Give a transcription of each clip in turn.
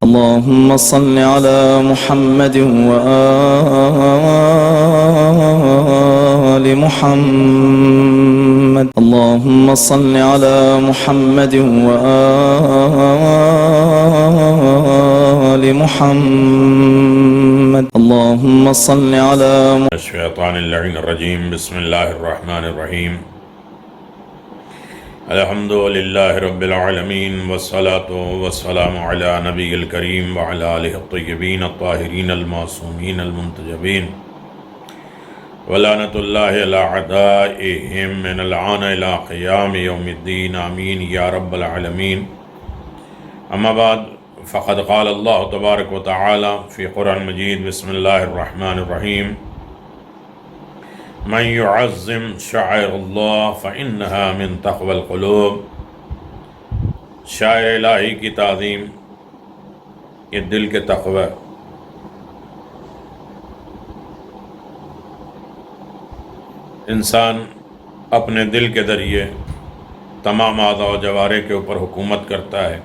اللهم صل على محمد وآل محمد. اللهم صل على محمد وآل محمد. اللهم صل على الشیطان اللعین الرجیم. بسم اللہ الرحمن الرحیم. الحمد للہ رب العالمین والصلاة والسلام علی نبی الکریم وعلی آلہ الطیبین الطاہرین المعصومین المنتجبین ولعنۃ اللہ علی اعدائہم من الآن الی قیام یوم الدین. آمین یا رب العالمین. اما بعد فقد قال اللہ تبارک و تعالی فی قرآن مجید. بسم اللہ الرحمن الرحیم. من يعظم شعائر اللہ فإنها من تقوى القلوب. شاعر الہی کی تعظیم یہ دل کے تقوی. انسان اپنے دل کے ذریعے تمام اعضاء و جوارح کے اوپر حکومت کرتا ہے.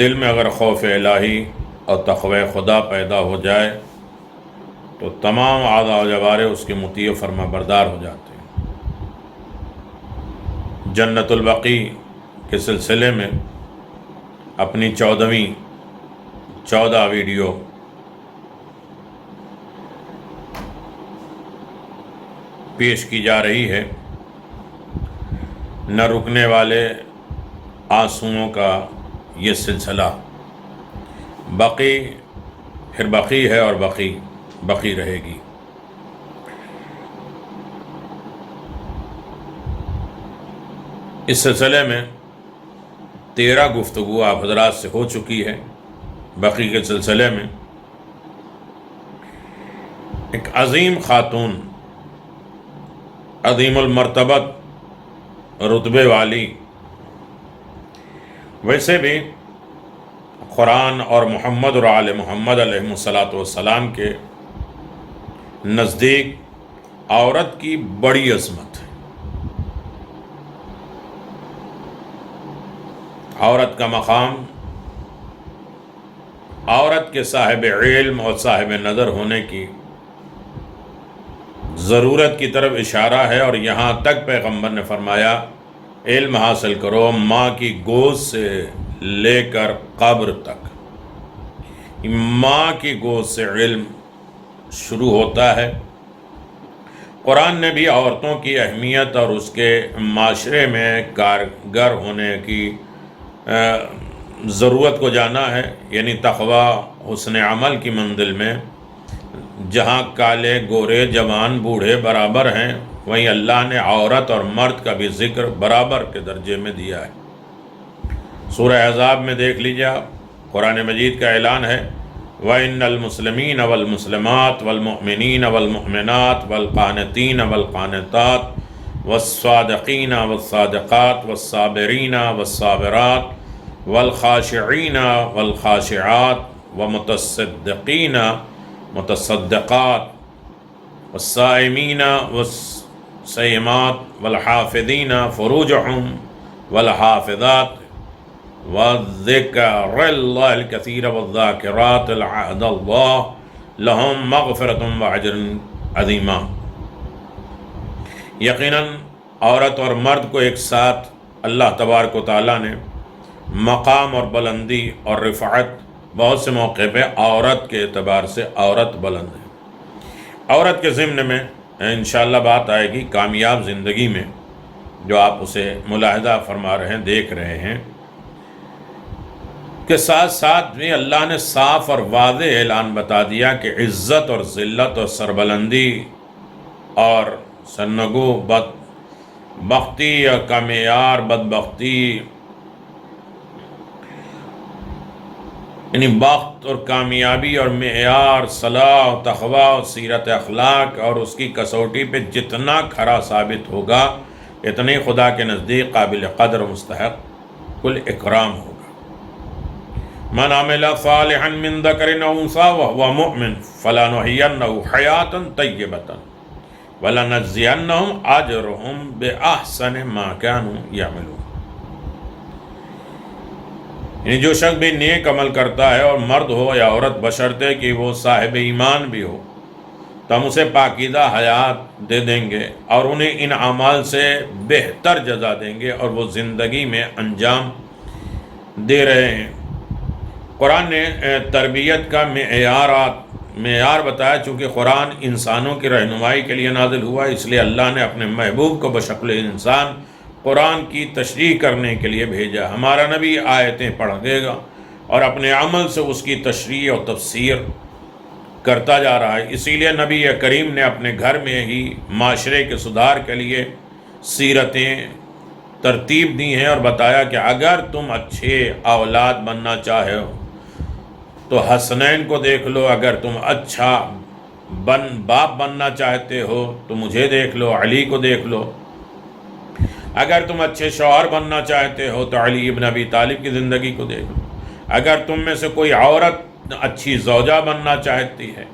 دل میں اگر خوف الہی اور تقوی خدا پیدا ہو جائے تو تمام اعضاء و جوارح اس کے مطیع و فرما بردار ہو جاتے ہیں. جنت البقیع کے سلسلے میں اپنی 14 ویڈیو پیش کی جا رہی ہے. نہ رکنے والے آنسوؤں کا یہ سلسلہ بقی پھر بقی ہے اور بقی رہے گی. اس سلسلے میں 13 گفتگو آپ حضرات سے ہو چکی ہے. بقی کے سلسلے میں ایک عظیم خاتون، عظیم المرتبت رتبے والی، ویسے بھی قرآن اور محمد اور آل محمد علیہ السلام کے نزدیک عورت کی بڑی عظمت ہے. عورت کا مقام عورت کے صاحب علم اور صاحب نظر ہونے کی ضرورت کی طرف اشارہ ہے. اور یہاں تک پیغمبر نے فرمایا علم حاصل کرو ماں کی گود سے لے کر قبر تک. ماں کی گود سے علم شروع ہوتا ہے. قرآن نے بھی عورتوں کی اہمیت اور اس کے معاشرے میں کارگر ہونے کی ضرورت کو جانا ہے. یعنی تقوی حسن عمل کی منزل میں جہاں کالے گورے جوان بوڑھے برابر ہیں، وہیں اللہ نے عورت اور مرد کا بھی ذکر برابر کے درجے میں دیا ہے. سورہ احزاب میں دیکھ لیجیے آپ، قرآن مجید کا اعلان ہے وَإِنَّ الْمُسْلِمِينَ وَالْمُسْلِمَاتِ وَالْمُؤْمِنِينَ وَالْمُؤْمِنَاتِ وَالْقَانِتِينَ وَالْقَانِتَاتِ وَالصَّادِقِينَ وَالصَّادِقَاتِ وَالصَّابِرِينَ وَالصَّابِرَاتِ وَالْخَاشِعِينَ وَالْخَاشِعَاتِ وَمُتَصَدِّقِينَ متصدقات والصائمین والصائمات والحافظین فروجهم والحافظات وذکر اللہ الکثیر والذاکرات اعد اللہ لهم مغفرۃ واجر عظیما. یقیناً عورت اور مرد کو ایک ساتھ اللہ تبارک و تعالیٰ نے مقام اور بلندی اور رفعت بہت سے موقع پہ عورت کے اعتبار سے عورت بلند ہے. عورت کے ضمن میں انشاءاللہ بات آئے گی کامیاب زندگی میں، جو آپ اسے ملاحظہ فرما رہے ہیں، دیکھ رہے ہیں کہ ساتھ ساتھ بھی اللہ نے صاف اور واضح اعلان بتا دیا کہ عزت اور ذلت اور سربلندی اور سرنگو بدبختی کا معیار بدبختی، یعنی بخت اور کامیابی اور معیار صلاح و تقوی اور سیرت اخلاق اور اس کی کسوٹی پہ جتنا کھرا ثابت ہوگا اتنے خدا کے نزدیک قابل قدر و مستحق کل اکرام ہوگا. من عمل صالحا من ذکر او انثی وهو مؤمن فلنحینہ حیاۃ طیبۃ ولنجزینہم اجرہم باحسن ما كانوا یعملون. یعنی جو شخص بھی نیک عمل کرتا ہے اور مرد ہو یا عورت بشرطے کہ وہ صاحب ایمان بھی ہو تو ہم اسے پاکیزہ حیات دے دیں گے اور انہیں ان اعمال سے بہتر جزا دیں گے اور وہ زندگی میں انجام دے رہے ہیں۔ قرآن نے تربیت کا معیار بتایا، چونکہ قرآن انسانوں کی رہنمائی کے لیے نازل ہوا، اس لیے اللہ نے اپنے محبوب کو بشکل انسان قرآن کی تشریح کرنے کے لیے بھیجا۔ ہمارا نبی آیتیں پڑھ دے گا اور اپنے عمل سے اس کی تشریح اور تفسیر کرتا جا رہا ہے۔ اسی لیے نبی کریم نے اپنے گھر میں ہی معاشرے کے سدھار کے لیے سیرتیں ترتیب دی ہیں اور بتایا کہ اگر تم اچھے اولاد بننا چاہے ہو تو حسنین کو دیکھ لو، اگر تم اچھا باپ بننا چاہتے ہو تو مجھے دیکھ لو، علی کو دیکھ لو، اگر تم اچھے شوہر بننا چاہتے ہو تو علی ابن ابی طالب کی زندگی کو دیکھ لو، اگر تم میں سے کوئی عورت اچھی زوجہ بننا چاہتی ہے،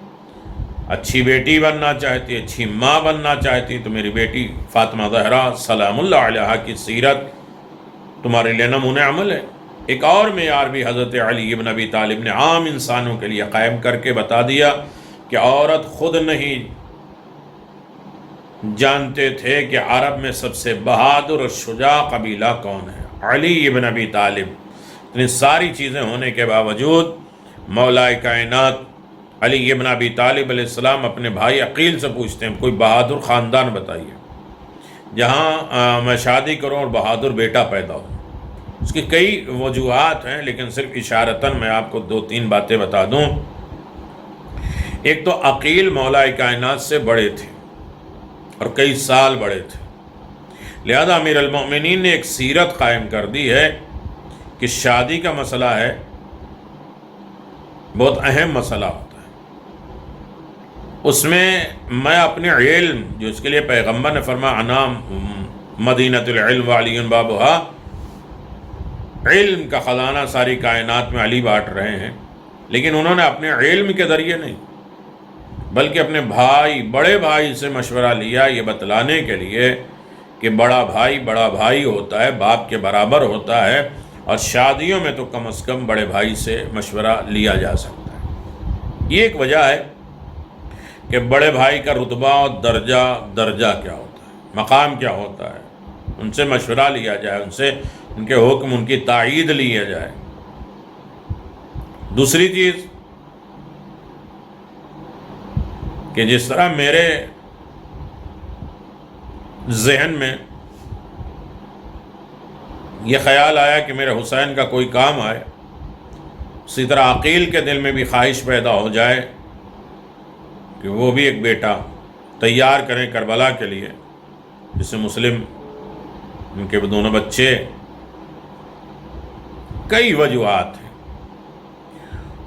اچھی بیٹی بننا چاہتی ہے، اچھی ماں بننا چاہتی ہے تو میری بیٹی فاطمہ زہرا سلام اللہ علیہا کی سیرت تمہارے لیے نمونہ عمل ہے۔ ایک اور معیار بھی حضرت علی ابن ابی طالب نے عام انسانوں کے لیے قائم کر کے بتا دیا کہ عورت خود نہیں جانتے تھے کہ عرب میں سب سے بہادر اور شجاع قبیلہ کون ہے۔ علی ابن ابی طالب، اتنی ساری چیزیں ہونے کے باوجود مولا کائنات علی ابن ابی طالب علیہ السلام اپنے بھائی عقیل سے پوچھتے ہیں کوئی بہادر خاندان بتائیے جہاں میں شادی کروں اور بہادر بیٹا پیدا ہو۔ اس کی کئی وجوہات ہیں لیکن صرف اشارتاً میں آپ کو 2-3 باتیں بتا دوں۔ ایک تو عقیل مولا کائنات سے بڑے تھے اور کئی سال بڑے تھے، لہذا امیر المؤمنین نے ایک سیرت قائم کر دی ہے کہ شادی کا مسئلہ ہے بہت اہم مسئلہ ہوتا ہے، اس میں میں اپنے علم جو اس کے لیے پیغمبر نے فرمایا انام مدینۃ العلم وعلی بابھا، علم کا خزانہ ساری کائنات میں علی بانٹ رہے ہیں، لیکن انہوں نے اپنے علم کے ذریعے نہیں بلکہ اپنے بڑے بھائی سے مشورہ لیا یہ بتلانے کے لیے کہ بڑا بھائی ہوتا ہے، باپ کے برابر ہوتا ہے، اور شادیوں میں تو کم از کم بڑے بھائی سے مشورہ لیا جا سکتا ہے۔ یہ ایک وجہ ہے کہ بڑے بھائی کا رتبہ اور درجہ کیا ہوتا ہے، مقام کیا ہوتا ہے، ان سے مشورہ لیا جائے، ان سے ان کے حکم، ان کی تائید لیا جائے۔ دوسری چیز کہ جس طرح میرے ذہن میں یہ خیال آیا کہ میرے حسین کا کوئی کام آئے، اسی طرح عقیل کے دل میں بھی خواہش پیدا ہو جائے کہ وہ بھی ایک بیٹا تیار کریں کربلا کے لیے، جس سے مسلم ان کے دونوں بچے۔ کئی وجوہات ہیں،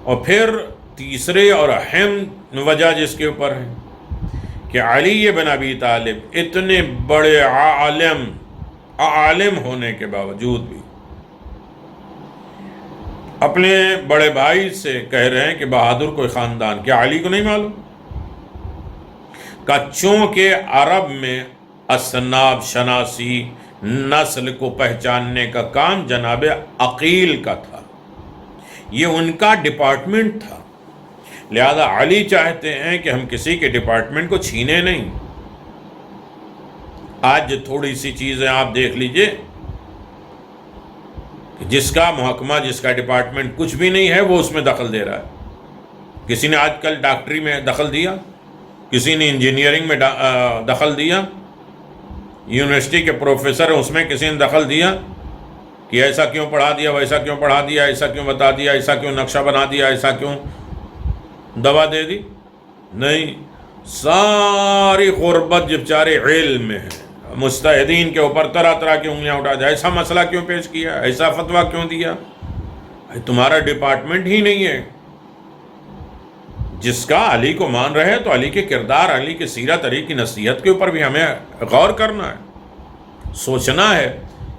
اور پھر تیسری اور اہم وجہ جس کے اوپر ہے کہ علی بن ابی طالب اتنے بڑے عالم ہونے کے باوجود بھی اپنے بڑے بھائی سے کہہ رہے ہیں کہ بہادر کوئی خاندان، کیا علی کو نہیں معلوم؟ کہ چونکہ عرب میں اصناف شناسی، نسل کو پہچاننے کا کام جناب عقیل کا تھا، یہ ان کا ڈپارٹمنٹ تھا، لہذا علی چاہتے ہیں کہ ہم کسی کے ڈپارٹمنٹ کو چھینے نہیں۔ آج تھوڑی سی چیزیں آپ دیکھ لیجئے کہ جس کا محکمہ، جس کا ڈپارٹمنٹ کچھ بھی نہیں ہے وہ اس میں دخل دے رہا ہے۔ کسی نے آج کل ڈاکٹری میں دخل دیا، کسی نے انجینئرنگ میں دخل دیا، یونیورسٹی کے پروفیسر ہیں اس میں کسی نے دخل دیا کہ ایسا کیوں پڑھا دیا، ویسا کیوں پڑھا دیا، ایسا کیوں بتا دیا، ایسا کیوں نقشہ بنا دیا، ایسا کیوں دوا دے دی۔ نہیں، ساری غربت جو بیچارے علم میں ہے، مجتہدین کے اوپر طرح طرح کی انگلیاں اٹھا دیا، ایسا مسئلہ کیوں پیش کیا، ایسا فتویٰ کیوں دیا، تمہارا ڈپارٹمنٹ ہی نہیں ہے۔ جس کا علی کو مان رہے تو علی کے کردار، علی کی سیرت، علی کی نصیحت کے اوپر بھی ہمیں غور کرنا ہے، سوچنا ہے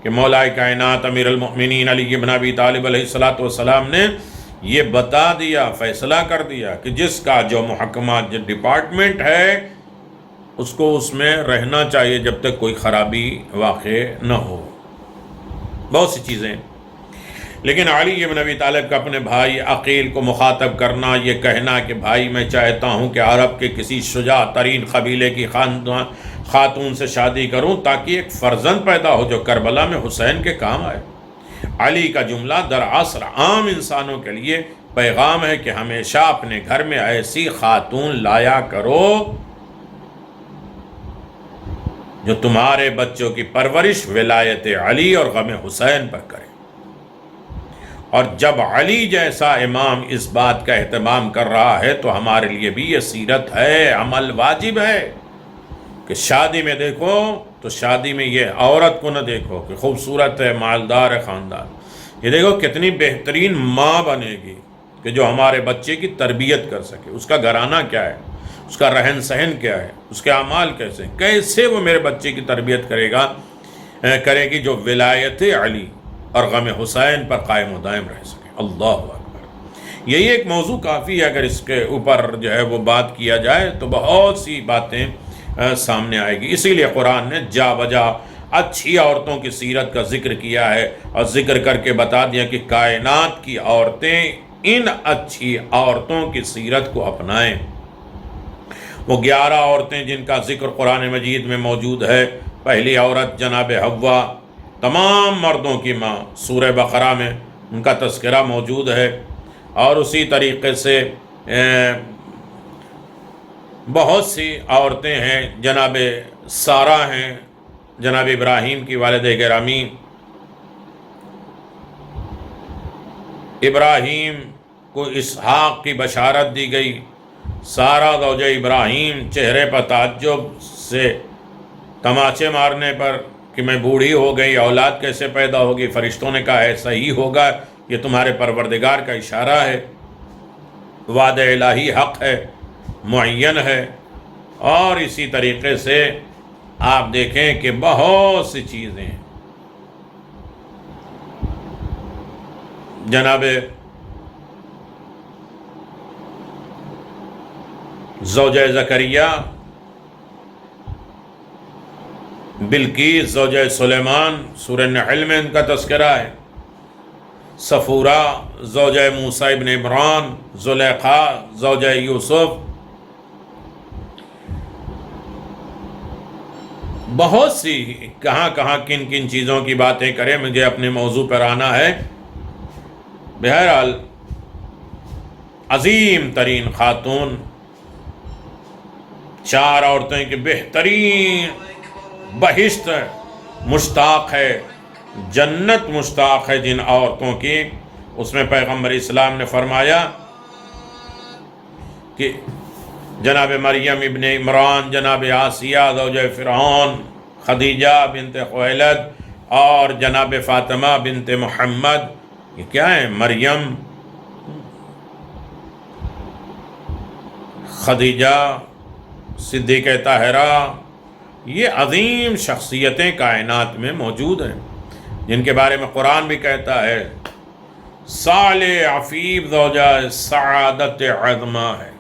کہ مولا کائنات امیر المؤمنین علی بن ابی طالب علیہ السلام نے یہ بتا دیا، فیصلہ کر دیا کہ جس کا جو محکمہ، جو ڈپارٹمنٹ ہے، اس کو اس میں رہنا چاہیے جب تک کوئی خرابی واقع نہ ہو۔ بہت سی چیزیں لیکن علی بن ابی طالب کا اپنے بھائی عقیل کو مخاطب کرنا، یہ کہنا کہ بھائی میں چاہتا ہوں کہ عرب کے کسی شجاع ترین قبیلے کی خاتون سے شادی کروں تاکہ ایک فرزند پیدا ہو جو کربلا میں حسین کے کام آئے۔ علی کا جملہ دراصل عام انسانوں کے لیے پیغام ہے کہ ہمیشہ اپنے گھر میں ایسی خاتون لایا کرو جو تمہارے بچوں کی پرورش ولایت علی اور غم حسین پر کرے۔ اور جب علی جیسا امام اس بات کا اہتمام کر رہا ہے تو ہمارے لیے بھی یہ سیرت ہے، عمل واجب ہے کہ شادی میں دیکھو تو شادی میں یہ عورت کو نہ دیکھو کہ خوبصورت ہے، مالدار ہے، خاندان، یہ دیکھو کتنی بہترین ماں بنے گی کہ جو ہمارے بچے کی تربیت کر سکے، اس کا گھرانہ کیا ہے، اس کا رہن سہن کیا ہے، اس کے اعمال کیسے وہ میرے بچے کی تربیت کرے گی جو ولایت علی اور غم حسین پر قائم و دائم رہ سکے۔ اللہ اکبر۔ یہی ایک موضوع کافی ہے، اگر اس کے اوپر جو ہے وہ بات کیا جائے تو بہت سی باتیں سامنے آئے گی۔ اسی لیے قرآن نے جا بجا اچھی عورتوں کی سیرت کا ذکر کیا ہے اور ذکر کر کے بتا دیا کہ کائنات کی عورتیں ان اچھی عورتوں کی سیرت کو اپنائیں۔ وہ 11 عورتیں جن کا ذکر قرآن مجید میں موجود ہے، پہلی عورت جناب حوا، تمام مردوں کی ماں، سورہ بقرہ میں ان کا تذکرہ موجود ہے، اور اسی طریقے سے بہت سی عورتیں ہیں، جناب سارہ ہیں، جناب ابراہیم کی والدہ گرامی، ابراہیم کو اسحاق کی بشارت دی گئی، سارہ زوجہ ابراہیم چہرے پر تعجب سے تماچے مارنے پر کہ میں بوڑھی ہو گئی، اولاد کیسے پیدا ہوگی؟ فرشتوں نے کہا ایسا ہی ہوگا، یہ تمہارے پروردگار کا اشارہ ہے، وعدہ الہی حق ہے، معین ہے۔ اور اسی طریقے سے آپ دیکھیں کہ بہت سی چیزیں، جناب زوجہ زکریا، بلقیس زوجہ سلیمان، سورہ نحل میں ان کا تذکرہ ہے، صفورہ زوجہ موسیٰ ابن عمران، زلیخا زوجہ یوسف، بہت سی، کہاں کہاں کن کن چیزوں کی باتیں کریں، مجھے اپنے موضوع پر آنا ہے۔ بہرحال عظیم ترین خاتون، 4 عورتیں کی بہترین بہشت مشتاق ہے، جنت مشتاق ہے جن عورتوں کی، اس میں پیغمبر اسلام نے فرمایا کہ جناب مریم ابن عمران، جناب آسیہ زوجہ فرعون، خدیجہ بنت خویلد اور جناب فاطمہ بنت محمد، یہ کیا ہے؟ مریم، خدیجہ، صدیقہ طاہرہ، یہ عظیم شخصیتیں کائنات میں موجود ہیں جن کے بارے میں قرآن بھی کہتا ہے صالح عفیف زوجہ سعادت عظمہ ہے۔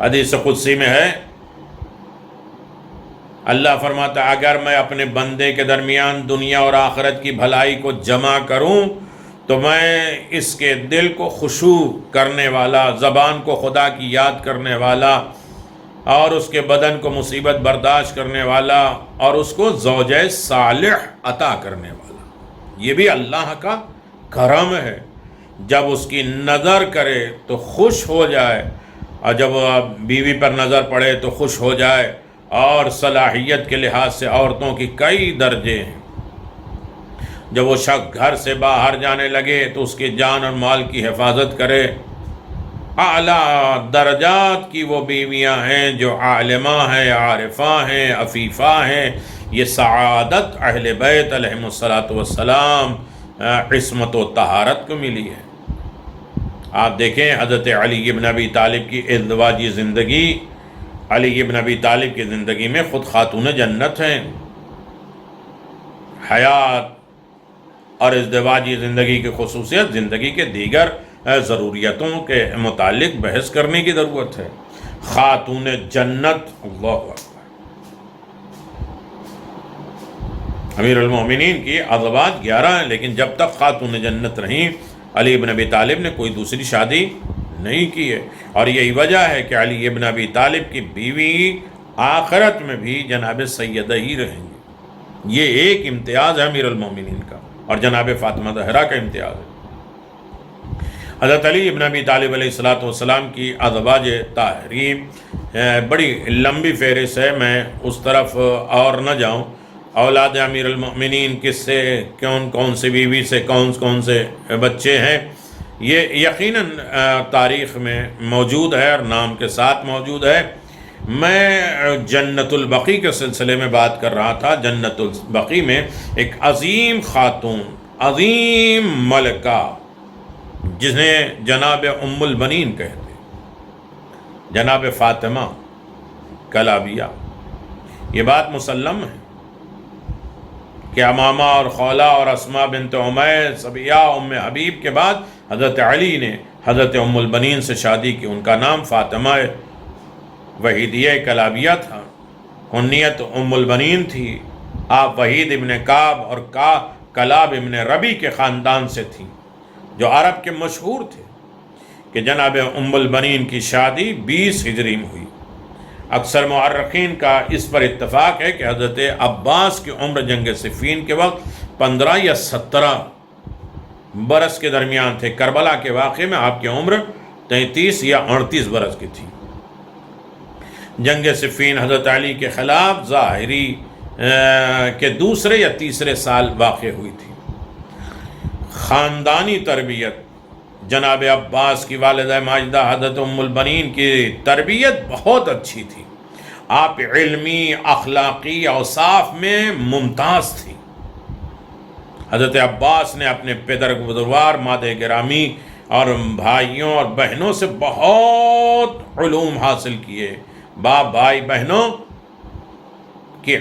حدیث قدسی میں ہے، اللہ فرماتا ہے اگر میں اپنے بندے کے درمیان دنیا اور آخرت کی بھلائی کو جمع کروں تو میں اس کے دل کو خشوع کرنے والا، زبان کو خدا کی یاد کرنے والا، اور اس کے بدن کو مصیبت برداشت کرنے والا، اور اس کو زوجہ صالح عطا کرنے والا، یہ بھی اللہ کا کرم ہے۔ جب اس کی نظر کرے تو خوش ہو جائے، اور جب بیوی پر نظر پڑے تو خوش ہو جائے، اور صلاحیت کے لحاظ سے عورتوں کی کئی درجے ہیں۔ جب وہ شخص گھر سے باہر جانے لگے تو اس کی جان اور مال کی حفاظت کرے۔ اعلیٰ درجات کی وہ بیویاں ہیں جو عالمہ ہیں، عارفہ ہیں، عفیفہ ہیں۔ یہ سعادت اہل بیت علیہم السلام عصمت و طہارت کو ملی ہے۔ آپ دیکھیں حضرت علی بن ابی طالب کی ازدواجی زندگی، علی بن ابی طالب کی زندگی میں خود خاتون جنت ہیں۔ حیات اور ازدواجی زندگی کی خصوصیت، زندگی کے دیگر ضروریتوں کے متعلق بحث کرنے کی ضرورت ہے۔ خاتون جنت، اللہ اکبر۔ امیر المومنین کی ازواج 11 ہیں، لیکن جب تک خاتون جنت رہیں علی بن ابی طالب نے کوئی دوسری شادی نہیں کی ہے، اور یہی وجہ ہے کہ علی بن ابی طالب کی بیوی آخرت میں بھی جناب سیدہ ہی رہیں گی۔ یہ ایک امتیاز ہے امیر المومنین کا، اور جناب فاطمہ زہرا کا امتیاز ہے۔ حضرت علی بن ابی طالب علیہ السلام کی ازواج طاہرین بڑی لمبی فہرست ہے، میں اس طرف اور نہ جاؤں۔ اولاد امیر المؤمنین کس سے، کون سے بیوی سے کون سے بچے ہیں، یہ یقیناً تاریخ میں موجود ہے اور نام کے ساتھ موجود ہے۔ میں جنت البقیع کے سلسلے میں بات کر رہا تھا۔ جنت البقیع میں ایک عظیم خاتون، عظیم ملکہ، جنہیں جناب ام البنین کہتے، جناب فاطمہ کلابیہ، یہ بات مسلم ہے کہ امامہ اور خولہ اور اسماء بنت عمیس، صبیہ، ام حبیب کے بعد حضرت علی نے حضرت ام البنین سے شادی کی۔ ان کا نام فاطمہ وحیدیہ کلابیہ تھا، کنیت ام البنین تھی۔ آپ وحید ابن کعب اور کلاب ابن ربی کے خاندان سے تھیں، جو عرب کے مشہور تھے کہ جناب ام البنین کی شادی 20 ہجری میں ہوئی۔ اکثر مورخین کا اس پر اتفاق ہے کہ حضرت عباس کی عمر جنگ صفین کے وقت 15 یا 17 برس کے درمیان تھے۔ کربلا کے واقعے میں آپ کی عمر 33 یا 38 برس کی تھی۔ جنگ صفین حضرت علی کے خلاف ظاہری کے دوسرے یا تیسرے سال واقع ہوئی تھی۔ خاندانی تربیت، جناب عباس کی والدہ ماجدہ حضرت ام البنین کی تربیت بہت اچھی تھی۔ آپ علمی، اخلاقی اوصاف میں ممتاز تھی۔ حضرت عباس نے اپنے پدر بزرگوار، مادر گرامی اور بھائیوں اور بہنوں سے بہت علوم حاصل کیے۔ باپ بھائی بہنوں کی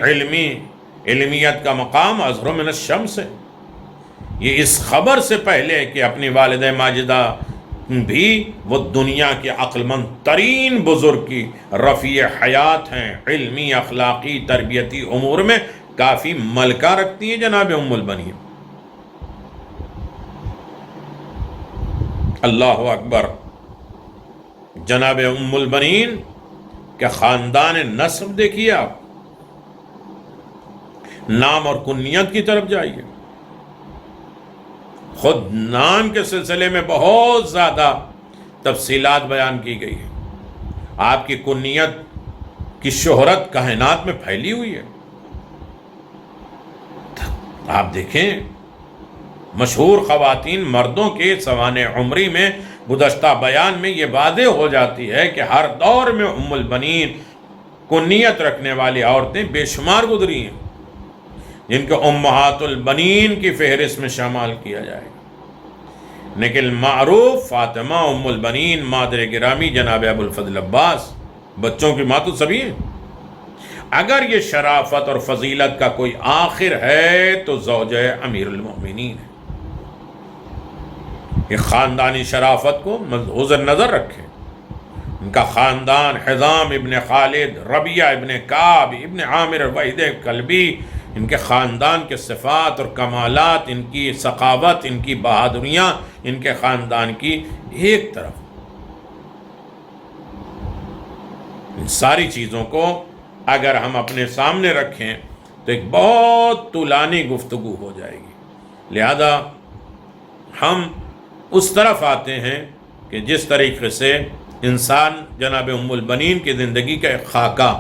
علمیت کا مقام ازہر من الشمس ہے۔ یہ اس خبر سے پہلے کہ اپنی والدہ ماجدہ بھی وہ دنیا کے عقل مند ترین بزرگ کی رفیع حیات ہیں، علمی، اخلاقی، تربیتی امور میں کافی ملکہ رکھتی ہیں جناب ام البنین۔ اللہ اکبر! جناب ام البنین کے خاندان نسب دیکھیے آپ، نام اور کنیت کی طرف جائیے۔ خود نام کے سلسلے میں بہت زیادہ تفصیلات بیان کی گئی ہے۔ آپ کی کنیت کی شہرت کائنات میں پھیلی ہوئی ہے۔ آپ دیکھیں، مشہور خواتین مردوں کے سوانح عمری میں گزشتہ بیان میں یہ واضح ہو جاتی ہے کہ ہر دور میں ام البنین کنیت رکھنے والی عورتیں بے شمار گزری ہیں، جن کو امہات البنین کی فہرست میں شامل کیا جائے گا۔ لیکن معروف فاطمہ ام البنین، مادر گرامی جناب ابو الفضل عباس، بچوں کی ماں تو سبھی ہیں۔ اگر یہ شرافت اور فضیلت کا کوئی آخر ہے تو زوجہ امیر المؤمنین ہے۔ یہ خاندانی شرافت کو ملحوظ نظر رکھیں۔ ان کا خاندان حزام ابن خالد، ربیہ ابن کعب ابن عامر وحید کلبی، ان کے خاندان کے صفات اور کمالات، ان کی ثقافت، ان کی بہادریاں، ان کے خاندان کی ایک طرف، ان ساری چیزوں کو اگر ہم اپنے سامنے رکھیں تو ایک بہت طولانی گفتگو ہو جائے گی۔ لہذا ہم اس طرف آتے ہیں کہ جس طریقے سے انسان جناب ام البنین کی زندگی کا ایک خاکہ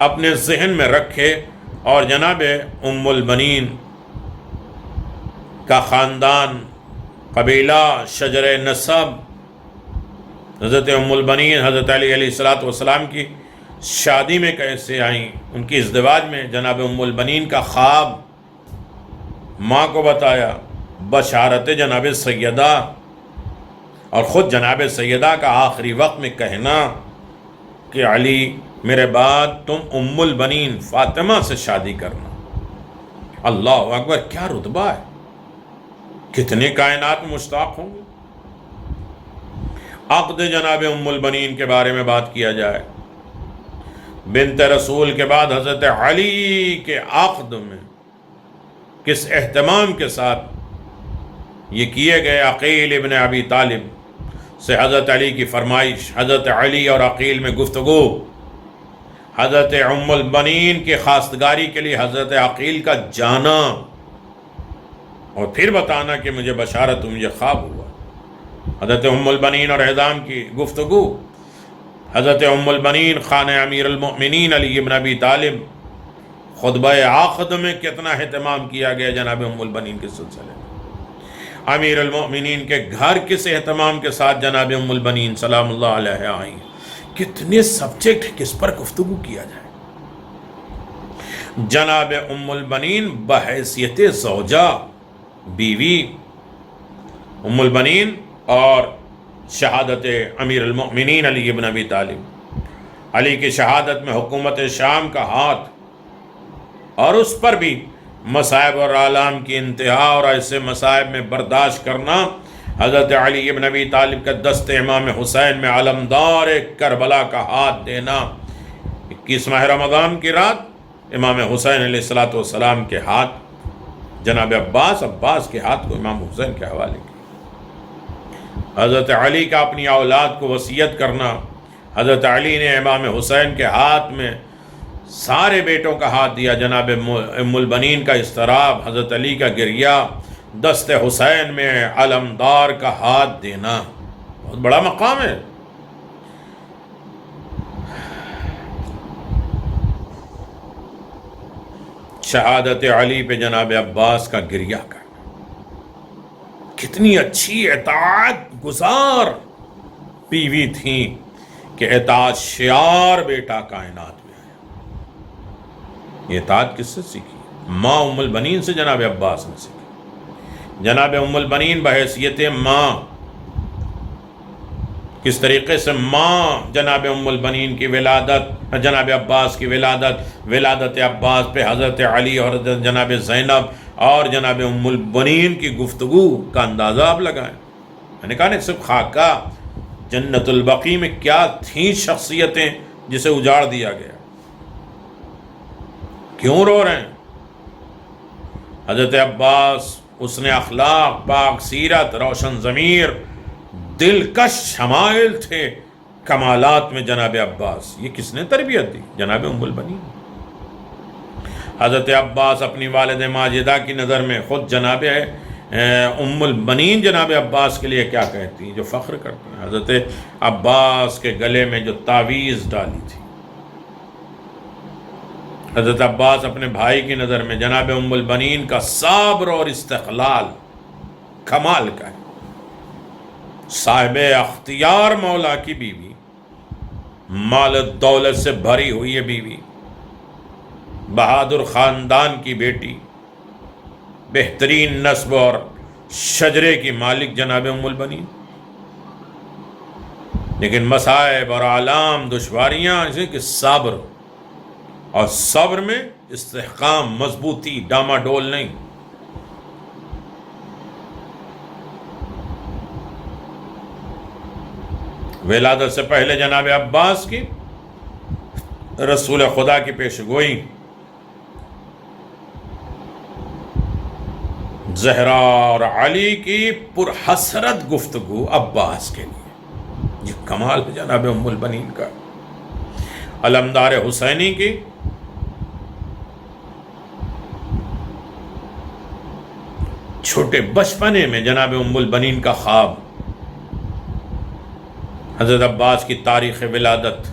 اپنے ذہن میں رکھے، اور جناب ام البنین کا خاندان، قبیلہ، شجر نسب، حضرت ام البنین حضرت علی علیہ السلام کی شادی میں کیسے آئیں، ان کی ازدواج میں جناب ام البنین کا خواب ماں کو بتایا، بشارت جناب سیدہ، اور خود جناب سیدہ کا آخری وقت میں کہنا کہ علی میرے بعد تم ام البنین فاطمہ سے شادی کرنا۔ اللہ اکبر! کیا رتبہ ہے، کتنے کائنات میں مشتاق ہوں گے۔ عقد جناب ام البنین کے بارے میں بات کیا جائے، بنت رسول کے بعد حضرت علی کے عقد میں کس اہتمام کے ساتھ یہ کیے گئے۔ عقیل ابن ابی طالب سے حضرت علی کی فرمائش، حضرت علی اور عقیل میں گفتگو، حضرت ام البنین کی خواستگاری کے لیے حضرت عقیل کا جانا اور پھر بتانا کہ مجھے بشارت، مجھے خواب ہوا۔ حضرت ام البنین اور اعظام کی گفتگو، حضرت ام البنین خانہ امیر المؤمنین علی ابن ابی طالب، خطبہ عقد میں کتنا اہتمام کیا گیا جناب ام البنین کے سلسلے میں۔ امیر المؤمنین کے گھر کس اہتمام کے ساتھ جناب ام البنین سلام اللہ علیہ آئیں، کتنے سبجیکٹ کس پر گفتگو کیا جائے۔ جناب ام البنین بحیثیت زوجہ، بیوی، ام البنین اور شہادت امیر المؤمنین علی ابن ابی طالب، علی کی شہادت میں حکومت شام کا ہاتھ، اور اس پر بھی مصائب اور آلام کی انتہا، اور ایسے مصائب میں برداشت کرنا، حضرت علی ابن ابی طالب کا دست امام حسین میں علمدار کربلا کا ہاتھ دینا۔ 21 ماہ رمضان کی رات امام حسین علیہ السلام کے ہاتھ، جناب عباس کے ہاتھ کو امام حسین کے حوالے کیا۔ حضرت علی کا اپنی اولاد کو وصیت کرنا، حضرت علی نے امام حسین کے ہاتھ میں سارے بیٹوں کا ہاتھ دیا۔ جناب ام البنین کا اضطراب، حضرت علی کا گریہ، دست حسین میں علمدار کا ہاتھ دینا، بہت بڑا مقام ہے۔ شہادت علی پہ جناب عباس کا گریہ کرنا، کتنی اچھی اطاعت گزار بیوی تھی کہ اطاعت شعار بیٹا کائنات میں ہے۔ یہ اطاعت کس سے سیکھی؟ ماں ام البنین سے جناب عباس نے سیکھی۔ جناب ام البنین بحیثیت ماں، کس طریقے سے ماں جناب ام البنین کی ولادت، جناب عباس کی ولادت عباس پہ حضرت علی اور جناب زینب اور جناب ام البنین کی گفتگو کا اندازہ آپ لگائیں۔ میں نے کہا نا، صرف خاکہ جنت البقیع میں کیا تھیں شخصیتیں جسے اجاڑ دیا گیا، کیوں رو رہے ہیں؟ حضرت عباس، اس نے اخلاق، پاک سیرت، روشن ضمیر، دلکش شمائل تھے کمالات میں جناب عباس۔ یہ کس نے تربیت دی؟ جناب ام البنین۔ حضرت عباس اپنی والد ماجدہ کی نظر میں خود جناب ام البنین جناب عباس کے لیے کیا کہتی ہیں، جو فخر کرتی ہیں۔ حضرت عباس کے گلے میں جو تعویذ ڈالی تھی، حضرت عباس اپنے بھائی کی نظر میں جناب ام البنین کا صبر اور استقلال کمال کا ہے۔ صاحب اختیار مولا کی بیوی، مال دولت سے بھری ہوئی ہے بیوی، بہادر خاندان کی بیٹی، بہترین نسب اور شجرے کی مالک جناب ام البنین، لیکن مصائب اور آلام، دشواریاں، اسے کہ صبر، اور صبر میں استحکام، مضبوطی، ڈاما ڈول نہیں۔ ولادت سے پہلے جناب عباس کی رسول خدا کی پیشگوئی، زہرا اور علی کی پرحسرت گفتگو عباس کے لیے، یہ کمال ہے جناب ام البنین کا۔ علمدار حسینی کی چھوٹے بچپنے میں جناب ام البنین کا خواب، حضرت عباس کی تاریخ ولادت،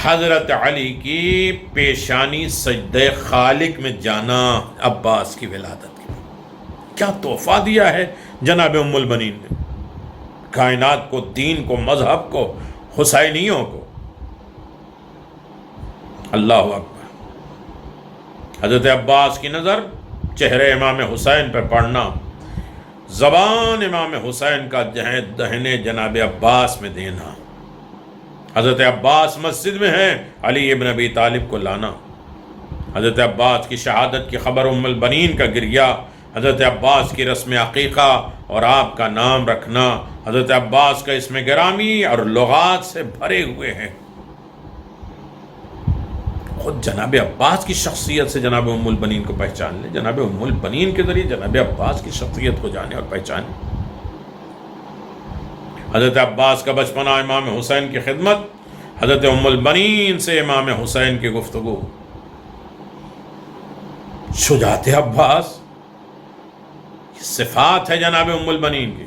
حضرت علی کی پیشانی سجدہ خالق میں جانا، عباس کی ولادت کی کیا تحفہ دیا ہے جناب ام البنین نے کائنات کو، دین کو، مذہب کو، حسینیوں کو۔ اللہ اکبر۔ حضرت عباس کی نظر چہرے امام حسین پر پڑنا، زبان امام حسین کا دہنے جناب عباس میں دینا، حضرت عباس مسجد میں ہیں، علی ابن ابی طالب کو لانا، حضرت عباس کی شہادت کی خبر، ام البنین کا گریہ، حضرت عباس کی رسم عقیقہ اور آپ کا نام رکھنا، حضرت عباس کا اسم گرامی اور لغات سے بھرے ہوئے ہیں۔ خود جناب عباس کی شخصیت سے جناب ام البنین کو پہچان لیں، جناب ام البنین کے ذریعے جناب عباس کی شخصیت کو جانے اور پہچانے۔ حضرت عباس کا بچپنا، امام حسین کی خدمت، حضرت ام البنین سے امام حسین کی گفتگو۔ شجاعت عباس یہ صفات ہے جناب ام البنین کی،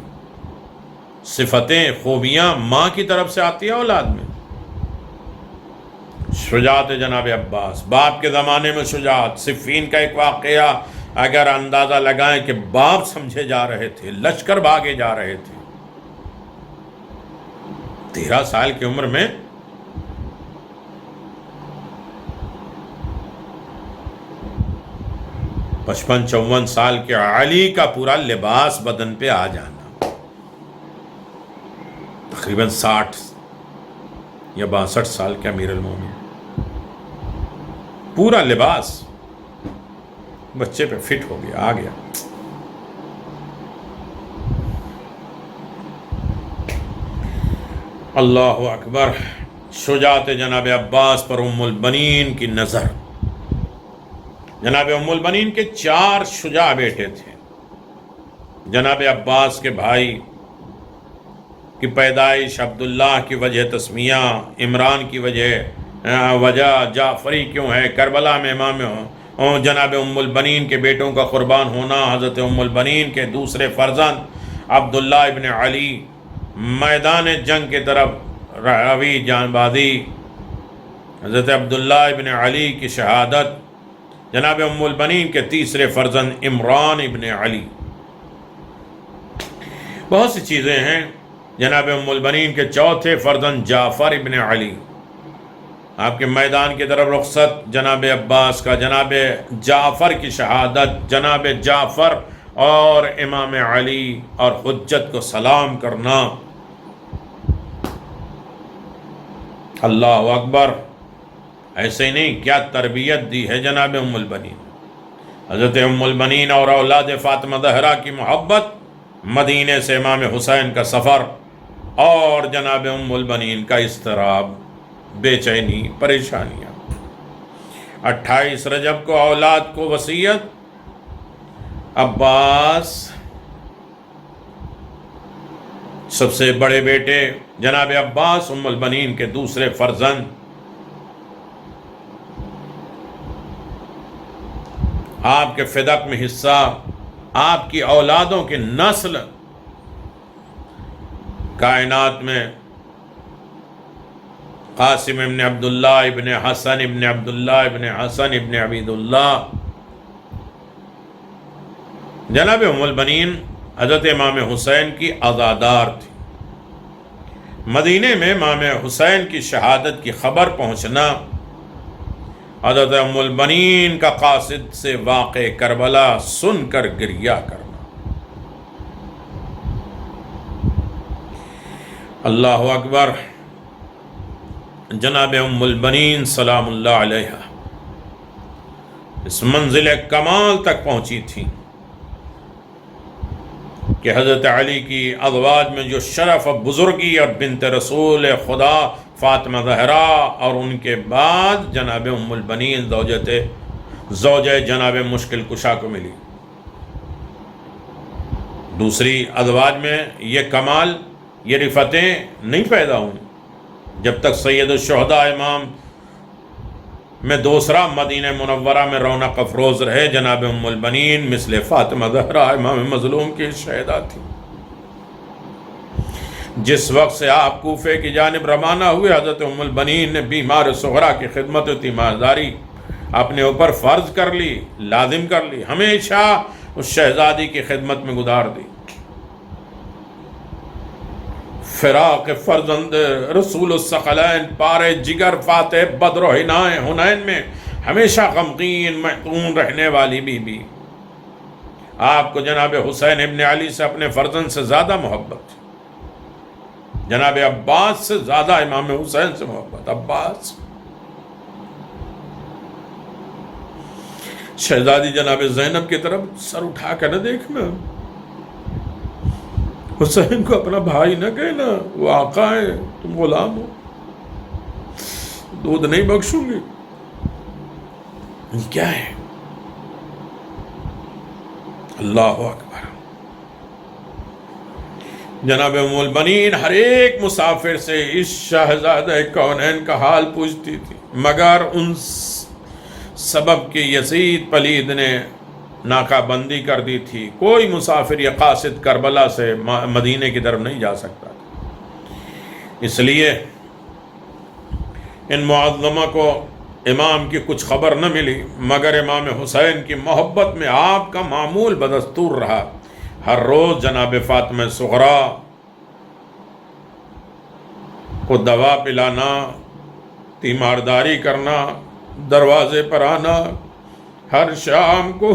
صفتیں، خوبیاں ماں کی طرف سے آتی ہے اولاد میں۔ شجاعت جناب عباس، باپ کے زمانے میں شجاعت۔ صفین کا ایک واقعہ اگر اندازہ لگائیں کہ باپ سمجھے جا رہے تھے، لشکر بھاگے جا رہے تھے، 13 سال کی عمر میں 55-54 سال کے علی کا پورا لباس بدن پہ آ جانا، تقریباً 60 یا 62 سال کے امیر المومنین، پورا لباس بچے پہ فٹ ہو گیا، آ گیا۔ اللہ اکبر۔ شجاعت جناب عباس پر ام البنین کی نظر۔ جناب ام البنین کے 4 شجاع بیٹے تھے۔ جناب عباس کے بھائی کی پیدائش عبداللہ کی وجہ تسمیہ، عمران کی وجہ جعفری کیوں ہے، کربلا میں امام جناب ام البنین کے بیٹوں کا قربان ہونا، حضرت ام البنین کے دوسرے فرزند عبداللہ ابن علی میدان جنگ کی طرف راوی جان بازی، حضرت عبداللہ ابن علی کی شہادت، جناب ام البنین کے تیسرے فرزند عمران ابن علی۔ بہت سی چیزیں ہیں۔ جناب ام البنین کے چوتھے فرزند جعفر ابن علی، آپ کے میدان کی طرف رخصت جناب عباس کا، جناب جعفر کی شہادت، جناب جعفر اور امام علی اور حجت کو سلام کرنا۔ اللہ اکبر۔ ایسے ہی نہیں، کیا تربیت دی ہے جناب ام البنین۔ حضرت ام البنین اور اولاد فاطمہ زہرا کی محبت، مدینے سے امام حسین کا سفر، اور جناب ام البنین کا اضطراب، بے چینی، پریشانیاں۔ 28 رجب کو اولاد کو وصیت، عباس سب سے بڑے بیٹے، جناب عباس ام البنین کے دوسرے فرزند، آپ کے فدق میں حصہ، آپ کی اولادوں کی نسل کائنات میں قاسم ابن عبداللہ ابن حسن ابن عبداللہ ابن حسن ابن عبید اللہ۔ جناب ام البنین حضرت امام حسین کی عزادار تھی۔ مدینے میں امام حسین کی شہادت کی خبر پہنچنا، حضرت ام البنین کا قاصد سے واقع کربلا سن کر گریہ کرنا۔ اللہ اکبر۔ جناب ام البنین سلام اللہ علیہا اس منزل کمال تک پہنچی تھی کہ حضرت علی کی ازواج میں جو شرف و بزرگی اور بنت رسول خدا فاطمہ زہرا، اور ان کے بعد جناب ام البنین زوجہ جناب مشکل کشا کو ملی۔ دوسری ازواج میں یہ کمال، یہ رفتیں نہیں پیدا ہوں جب تک سید الشہداء امام میں دوسرا مدینہ منورہ میں رونق افروز رہے جناب ام البنین مثل فاطمہ زہرا امام مظلوم کی شہیدہ تھی۔ جس وقت سے آپ کوفے کی جانب روانہ ہوئے، حضرت ام البنین نے بیمار صغرا کی خدمت و تیمارداری اپنے اوپر فرض کر لی، لازم کر لی، ہمیشہ اس شہزادی کی خدمت میں گزار دی۔ فراق فرزند رسول الثقلین، پارے جگر فاتح بدر و حنین میں ہمیشہ غمگین محزون رہنے والی بی بی، آپ کو جناب حسین ابن علی سے اپنے فرزند سے زیادہ محبت، جناب عباس سے زیادہ امام حسین سے محبت۔ عباس شہزادی جناب زینب کی طرف سر اٹھا کر نہ دیکھنا، حسین کو اپنا بھائی نہ کہنا، وہ آقا ہے، تم غلام ہو، دودھ نہیں بخشوں گی۔ یہ کیا ہے؟ اللہ اکبر۔ جناب ام البنین ہر ایک مسافر سے اس شہزادہ کونین کا حال پوچھتی تھی، مگر ان سبب کہ یزید پلید نے ناکہ بندی کر دی تھی، کوئی مسافر یا قاصد کربلا سے مدینے کی طرف نہیں جا سکتا تھا۔ اس لیے ان معظمہ کو امام کی کچھ خبر نہ ملی، مگر امام حسین کی محبت میں آپ کا معمول بدستور رہا۔ ہر روز جناب فاطمہ صغرا کو دوا پلانا، تیمارداری کرنا، دروازے پر آنا، ہر شام کو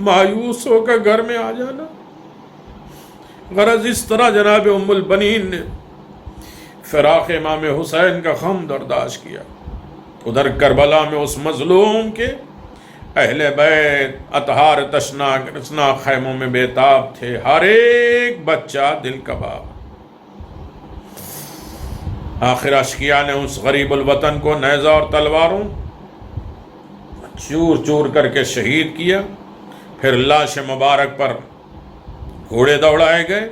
مایوس ہو کر گھر میں آ جانا۔ غرض اس طرح جناب ام البنین نے فراق امام حسین کا غم برداشت کیا۔ ادھر کربلا میں اس مظلوم کے اہل بیت اطہار تشناک خیموں میں بےتاب تھے، ہر ایک بچہ دل کباب۔ آخر اشقیاء نے اس غریب الوطن کو نیزہ اور تلواروں چور چور کر کے شہید کیا، پھر لاش مبارک پر گھوڑے دوڑائے گئے،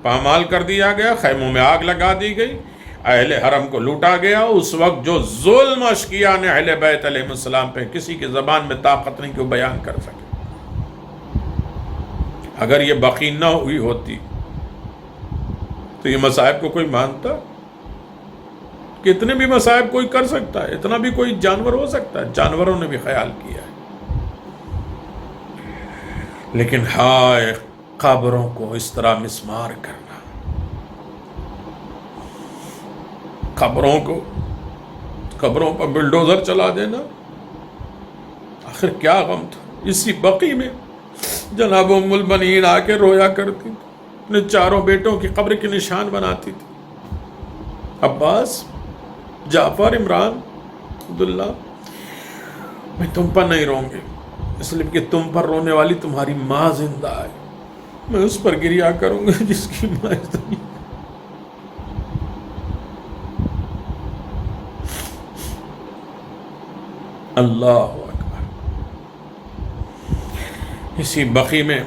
پامال کر دیا گیا، خیموں میں آگ لگا دی گئی، اہل حرم کو لوٹا گیا۔ اس وقت جو ظلم اشقیاء نے اہل بیت علیہ السلام پہ، کسی کی زبان میں طاقت نہیں کہ وہ بیان کر سکے۔ اگر یہ بقی نہ ہوئی ہوتی تو یہ مصائب کو کوئی مانتا؟ کتنے بھی مصائب کوئی کر سکتا ہے، اتنا بھی کوئی جانور ہو سکتا ہے؟ جانوروں نے بھی خیال کیا ہے۔ لیکن ہائے قبروں کو اس طرح مسمار کرنا، قبروں پر بلڈوزر چلا دینا، آخر کیا غم تھا؟ اسی بقی میں جناب ام البنین آ کے رویا کرتی تھی، اپنے چاروں بیٹوں کی قبر کے نشان بناتی تھی۔ عباس، جعفر، عمران، عبداللہ، میں تم پر نہیں روں گی، اس لیے کہ تم پر رونے والی تمہاری ماں زندہ ہے، میں اس پر گریا کروں گا جس کی ماں زندہ۔ اللہ اکبر۔ اسی بقی میں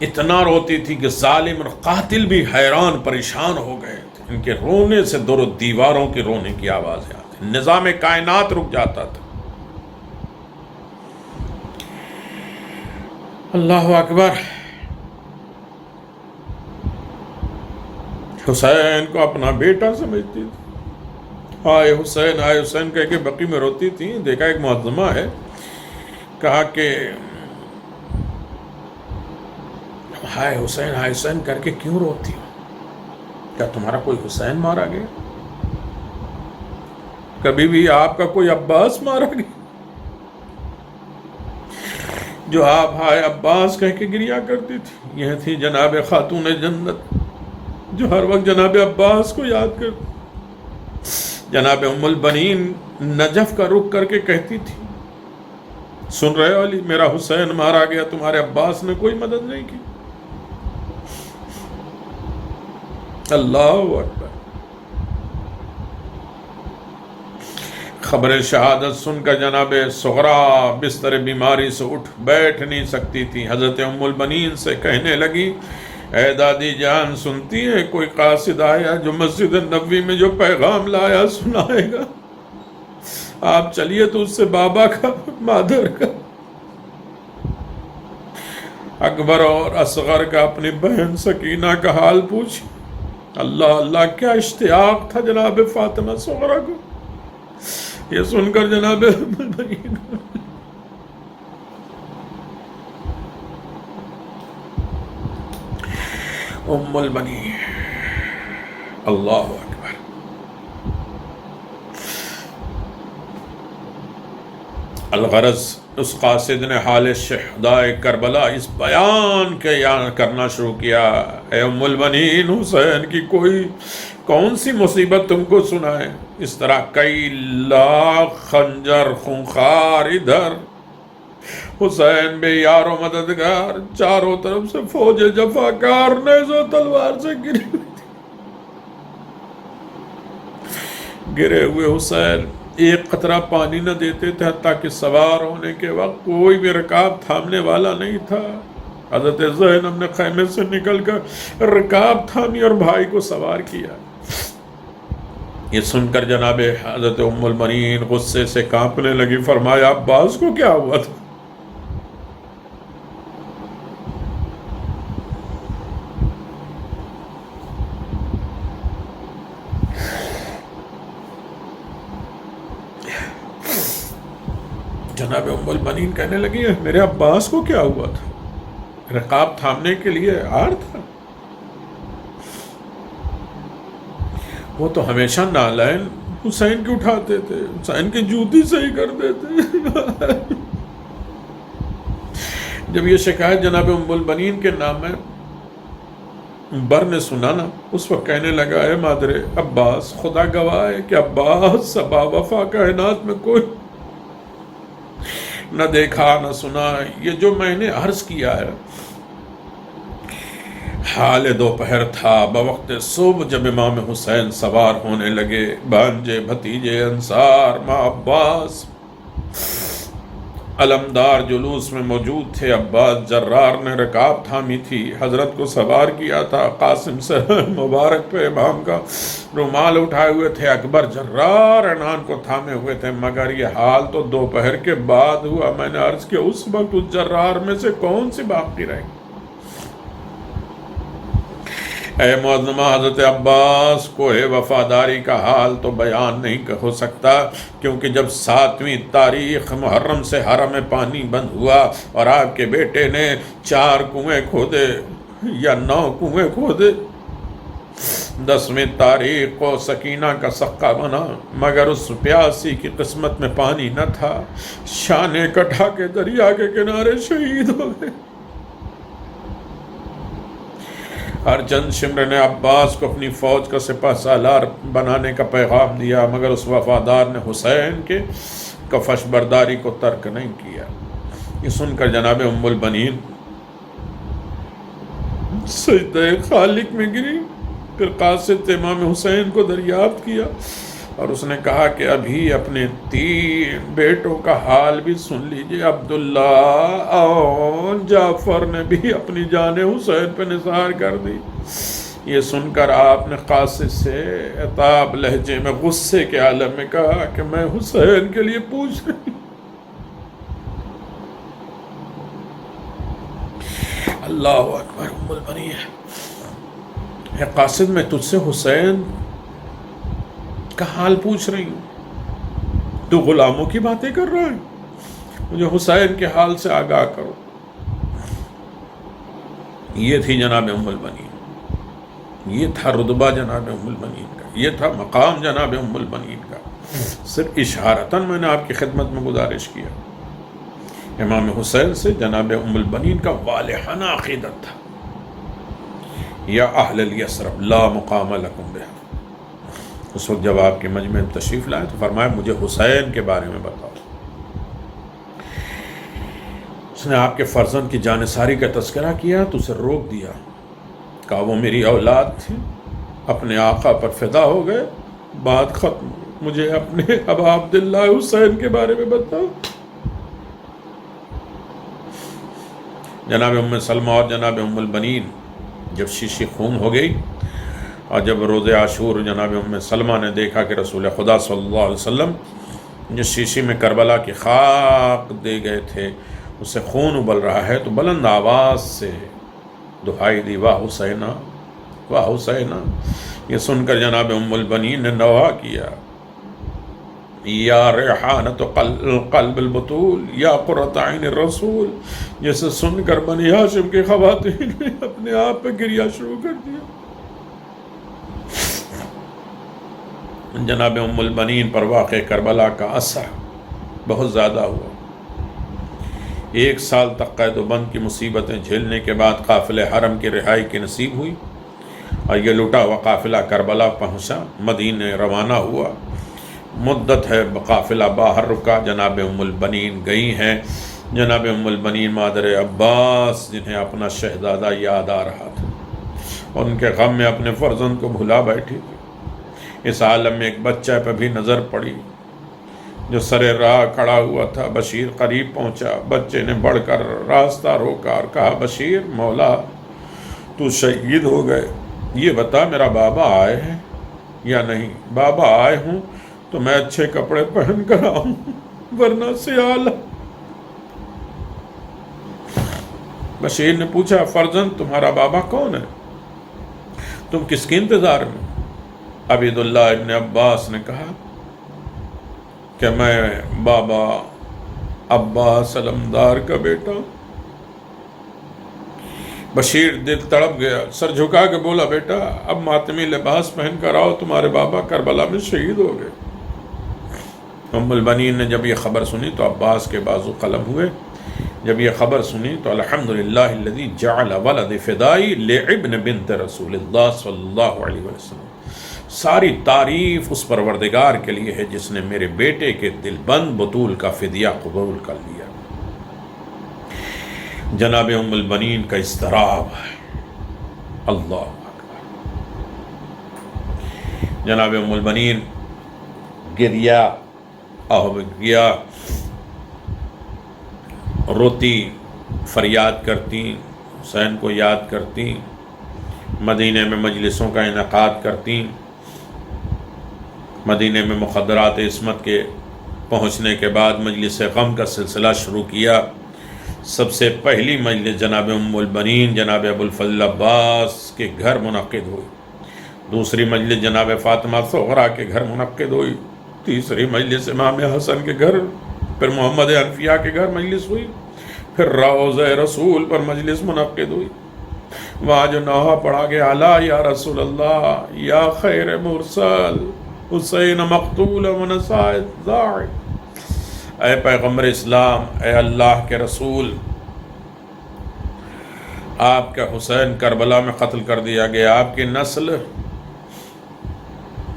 اتنا روتی تھی کہ ظالم اور قاتل بھی حیران پریشان ہو گئے تھے، ان کے رونے سے دور و دیواروں کے رونے کی آوازیں آتی، نظام کائنات رک جاتا تھا۔ اللہ اکبر۔ حسین کو اپنا بیٹا سمجھتی تھی، آئے حسین آئے حسین کہہ کے بقی میں روتی تھی۔ دیکھا ایک معظمہ ہے، کہا کہ ہائے حسین کر کے کیوں روتی ہو؟ کیا تمہارا کوئی حسین مارا گیا؟ کبھی بھی آپ کا کوئی عباس مارا گیا جو آپ ہائے عباس کہہ کے گریا کرتی تھی؟ یہ تھی جناب خاتون جنت جو ہر وقت جناب عباس کو یاد کرتی۔ جناب ام البنین نجف کا رخ کر کے کہتی تھی، سن رہے ہو علی، میرا حسین مارا گیا، تمہارے عباس نے کوئی مدد نہیں کی۔ اللہ اکبر۔ خبر شہادت سن کر جناب صغرا بستر بیماری سے اٹھ بیٹھ نہیں سکتی تھی۔ حضرت ام البنین سے کہنے لگی، اے دادی جان، سنتی ہے کوئی قاصد آیا جو مسجد نبوی میں جو پیغام لایا سنائے گا؟ آپ چلیے تو اس سے بابا کا، مادر کا، اکبر اور اصغر کا، اپنی بہن سکینہ کا حال پوچھ۔ اللہ اللہ، کیا اشتیاق تھا جناب فاطمہ صغرا کو! یہ سن کر جناب ام البنین، اللہ اکبر۔ الغرض اس قاصد نے حال شہدائے کربلا اس بیان کے کرنا شروع کیا، اے ام البنین، حسین کی کون سی مصیبت تم کو سنائے؟ اس طرح کئی لاکھ خنجر خونخوار ادھر، حسین بے یار و مددگار، چاروں طرف سے فوج جفاکار نیزہ و تلوار سے گرے ہوئے حسین ایک قطرہ پانی نہ دیتے تھے، حتیٰ کہ سوار ہونے کے وقت کوئی بھی رکاب تھامنے والا نہیں تھا۔ حضرت زینب نے خیمے سے نکل کر رکاب تھامی اور بھائی کو سوار کیا۔ یہ سن کر جناب حضرت ام المؤمنین غصے سے کانپنے لگی، فرمایا عباس کو کیا ہوا تھا؟ جناب ام المؤمنین کہنے لگی میرے عباس کو کیا ہوا تھا؟ رکاب تھامنے کے لیے آر تھا، وہ تو ہمیشہ نالین حسین کی اٹھاتے تھے، حسین کی جوتی صحیح کر دیتے۔ جب یہ شکایت جناب ام المؤمنین کے نام میں بر نے سنا نا، اس وقت کہنے لگا ہے مادر عباس، خدا گواہ ہے کہ عباس سبا وفا کائنات میں کوئی نہ دیکھا نہ سنا۔ یہ جو میں نے عرض کیا ہے، حال دوپہر تھا، بوقت صبح جب امام حسین سوار ہونے لگے، بھانجے بھتیجے انصار ماں عباس علمدار جلوس میں موجود تھے۔ عباس جرار نے رکاب تھامی تھی، حضرت کو سوار کیا تھا، قاسم سے مبارک پہ امام کا رومال اٹھائے ہوئے تھے، اکبر جرار عنان کو تھامے ہوئے تھے، مگر یہ حال تو دوپہر کے بعد ہوا۔ میں نے عرض کیا اس وقت اس جرار میں سے کون سی باقی رہی؟ اے معظمہ حضرت عباس، کوہ وفاداری کا حال تو بیان نہیں ہو سکتا، کیونکہ جب 7ویں تاریخ محرم سے حرم پانی بند ہوا اور آپ کے بیٹے نے 4 کنویں کھودے یا 9 کنویں کھودے، 10ویں تاریخ کو سکینہ کا سقہ بنا، مگر اس پیاسی کی قسمت میں پانی نہ تھا، شانے کٹھا کے دریا کے کنارے شہید ہو گئے۔ ہر چند شمر نے عباس کو اپنی فوج کا سپہ سالار بنانے کا پیغام دیا، مگر اس وفادار نے حسین کے کفش برداری کو ترک نہیں کیا۔ یہ سن کر جناب ام المؤمنین سجدہ خالق میں گری، پھر قاصد امام حسین کو دریافت کیا اور اس نے کہا کہ ابھی اپنے 3 بیٹوں کا حال بھی سن لیجئے۔ عبداللہ اور جعفر نے بھی اپنی جان حسین پہ نثار کر دی۔ یہ سن کر آپ نے قاصد سے عتاب لہجے میں غصے کے عالم میں کہا کہ میں حسین کے لیے پوچھ رہی ہوں۔ اللہ اکبر۔ ام المؤمنین ہے قاصد، میں تجھ سے حسین کا حال پوچھ رہی ہوں، تو غلاموں کی باتیں کر رہا ہے، مجھے حسین کے حال سے آگاہ کرو۔ یہ تھی جناب ام المؤمنین، یہ تھا رتبہ جناب ام المؤمنین کا، یہ تھا مقام جناب ام المؤمنین کا۔ صرف اشارتاً میں نے آپ کی خدمت میں گزارش کیا۔ امام حسین سے جناب ام المؤمنین کا والہانہ عقیدت تھا، یا اہل الیثرب لا مقام لکم بہا۔ اس وقت جب آپ کے مجمع میں تشریف لائے تو فرمایا مجھے حسین کے بارے میں بتاؤ۔ اس نے آپ کے فرزند کی جانثاری کا تذکرہ کیا تو اسے روک دیا، کہا وہ میری اولاد تھی، اپنے آقا پر فدا ہو گئے، بات ختم، مجھے اپنے ابا عبداللہ حسین کے بارے میں بتاؤ۔ جناب ام سلمہ اور جناب ام المؤمنین جب شیشی خون ہو گئی اور جب روز عاشور جناب ام سلمہ نے دیکھا کہ رسول خدا صلی اللہ علیہ وسلم جس شیشی میں کربلا کی خاک دے گئے تھے اس سے خون ابل رہا ہے، تو بلند آواز سے دہائی دی، واہ حسینہ واہ حسینہ۔ یہ سن کر جناب ام المؤمنین نے نوحہ کیا، یا ریحانۃ قلب البطول یا قرۃ عین الرسول، جسے سن کر بنی ہاشم کی خواتین نے اپنے آپ پہ گریا شروع کر دیا۔ جناب ام المؤمنین پر واقع کربلا کا اثر بہت زیادہ ہوا۔ 1 سال تک قید و بند کی مصیبتیں جھیلنے کے بعد قافلہ حرم کی رہائی کی نصیب ہوئی اور یہ لٹا ہوا قافلہ کربلا پہنچا، مدینہ روانہ ہوا۔ مدت ہے قافلہ باہر رکا، جناب ام المؤمنین گئی ہیں، جناب ام المؤمنین مادر عباس جنہیں اپنا شہزادہ یاد آ رہا تھا، ان کے غم میں اپنے فرزند کو بھلا بیٹھی تھی۔ اس عالم میں ایک بچہ پہ بھی نظر پڑی جو سر راہ کھڑا ہوا تھا بشیر قریب پہنچا، بچے نے بڑھ کر راستہ روکا اور کہا بشیر مولا تو شہید ہو گئے، یہ بتا میرا بابا آئے ہیں یا نہیں؟ بابا آئے ہوں تو میں اچھے کپڑے پہن کر آؤں، ورنہ سیال۔ بشیر نے پوچھا فرزند تمہارا بابا کون ہے؟ تم کس کے انتظار میں؟ عبیداللہ ابن عباس نے کہا کہ میں بابا عباس علمدار کا بیٹا ہوں۔ بشیر دل تڑپ گیا، سر جھکا کے بولا بیٹا اب ماتمی لباس پہن کر آؤ، تمہارے بابا کربلا میں شہید ہو گئے۔ ام البنین نے جب یہ خبر سنی تو عباس کے بازو قلم ہوئے۔ جب یہ خبر سنی تو الحمدللہ الذی جعل ولد فدائی لابن بنت رسول اللہ صلی اللہ علیہ وسلم، ساری تعریف اس پروردگار کے لیے ہے جس نے میرے بیٹے کے دل بند بطول کا فدیہ قبول کر لیا۔ جناب ام البنین کا اضطراب ہے، اللہ اکبر۔ جناب ام البنین گریا روتی فریاد کرتی، حسین کو یاد کرتی، مدینے میں مجلسوں کا انعقاد کرتی۔ مدینے میں مخدرات عصمت کے پہنچنے کے بعد مجلس غم کا سلسلہ شروع کیا۔ سب سے پہلی مجلس جناب ام البنین جناب ابو الفضل عباس کے گھر منعقد ہوئی، دوسری مجلس جناب فاطمہ صغرا کے گھر منعقد ہوئی، تیسری مجلس امام حسن کے گھر، پھر محمد حنفیہ کے گھر مجلس ہوئی، پھر روضہ رسول پر مجلس منعقد ہوئی۔ وہاں جو نوحہ پڑھا گیا الا یا رسول اللہ یا خیر مرسل حسین مقتول و نسائد ضاع، اے پیغمبر اسلام، اے اللہ کے رسول، آپ کا حسین کربلا میں قتل کر دیا گیا، آپ کی نسل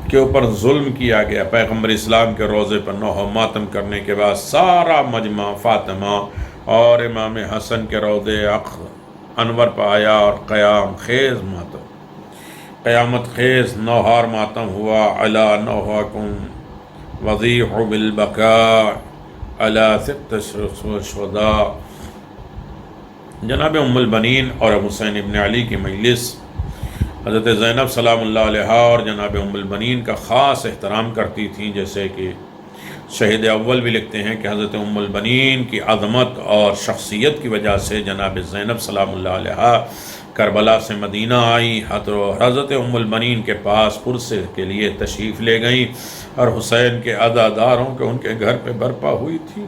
کے اوپر ظلم کیا گیا۔ پیغمبر اسلام کے روضے پر نوحہ ماتم کرنے کے بعد سارا مجمع فاطمہ اور امام حسن کے روضے انور پہ آیا اور قیام خیز ماتم، قیامت خیز نوحار ماتم ہوا۔ علی نوحکم وضیح بالبکاء علی ست شہداء۔ جناب ام البنین اور حسین ابن علی کی مجلس حضرت زینب سلام اللہ علیہا اور جناب ام البنین کا خاص احترام کرتی تھیں، جیسے کہ شہید اول بھی لکھتے ہیں کہ حضرت ام البنین کی عظمت اور شخصیت کی وجہ سے جناب زینب سلام اللہ علیہا کربلا سے مدینہ آئیں، حضرت ام البنین کے پاس پرسے کے لیے تشریف لے گئیں اور حسین کے عزاداروں کے ان کے گھر پہ برپا ہوئی تھی۔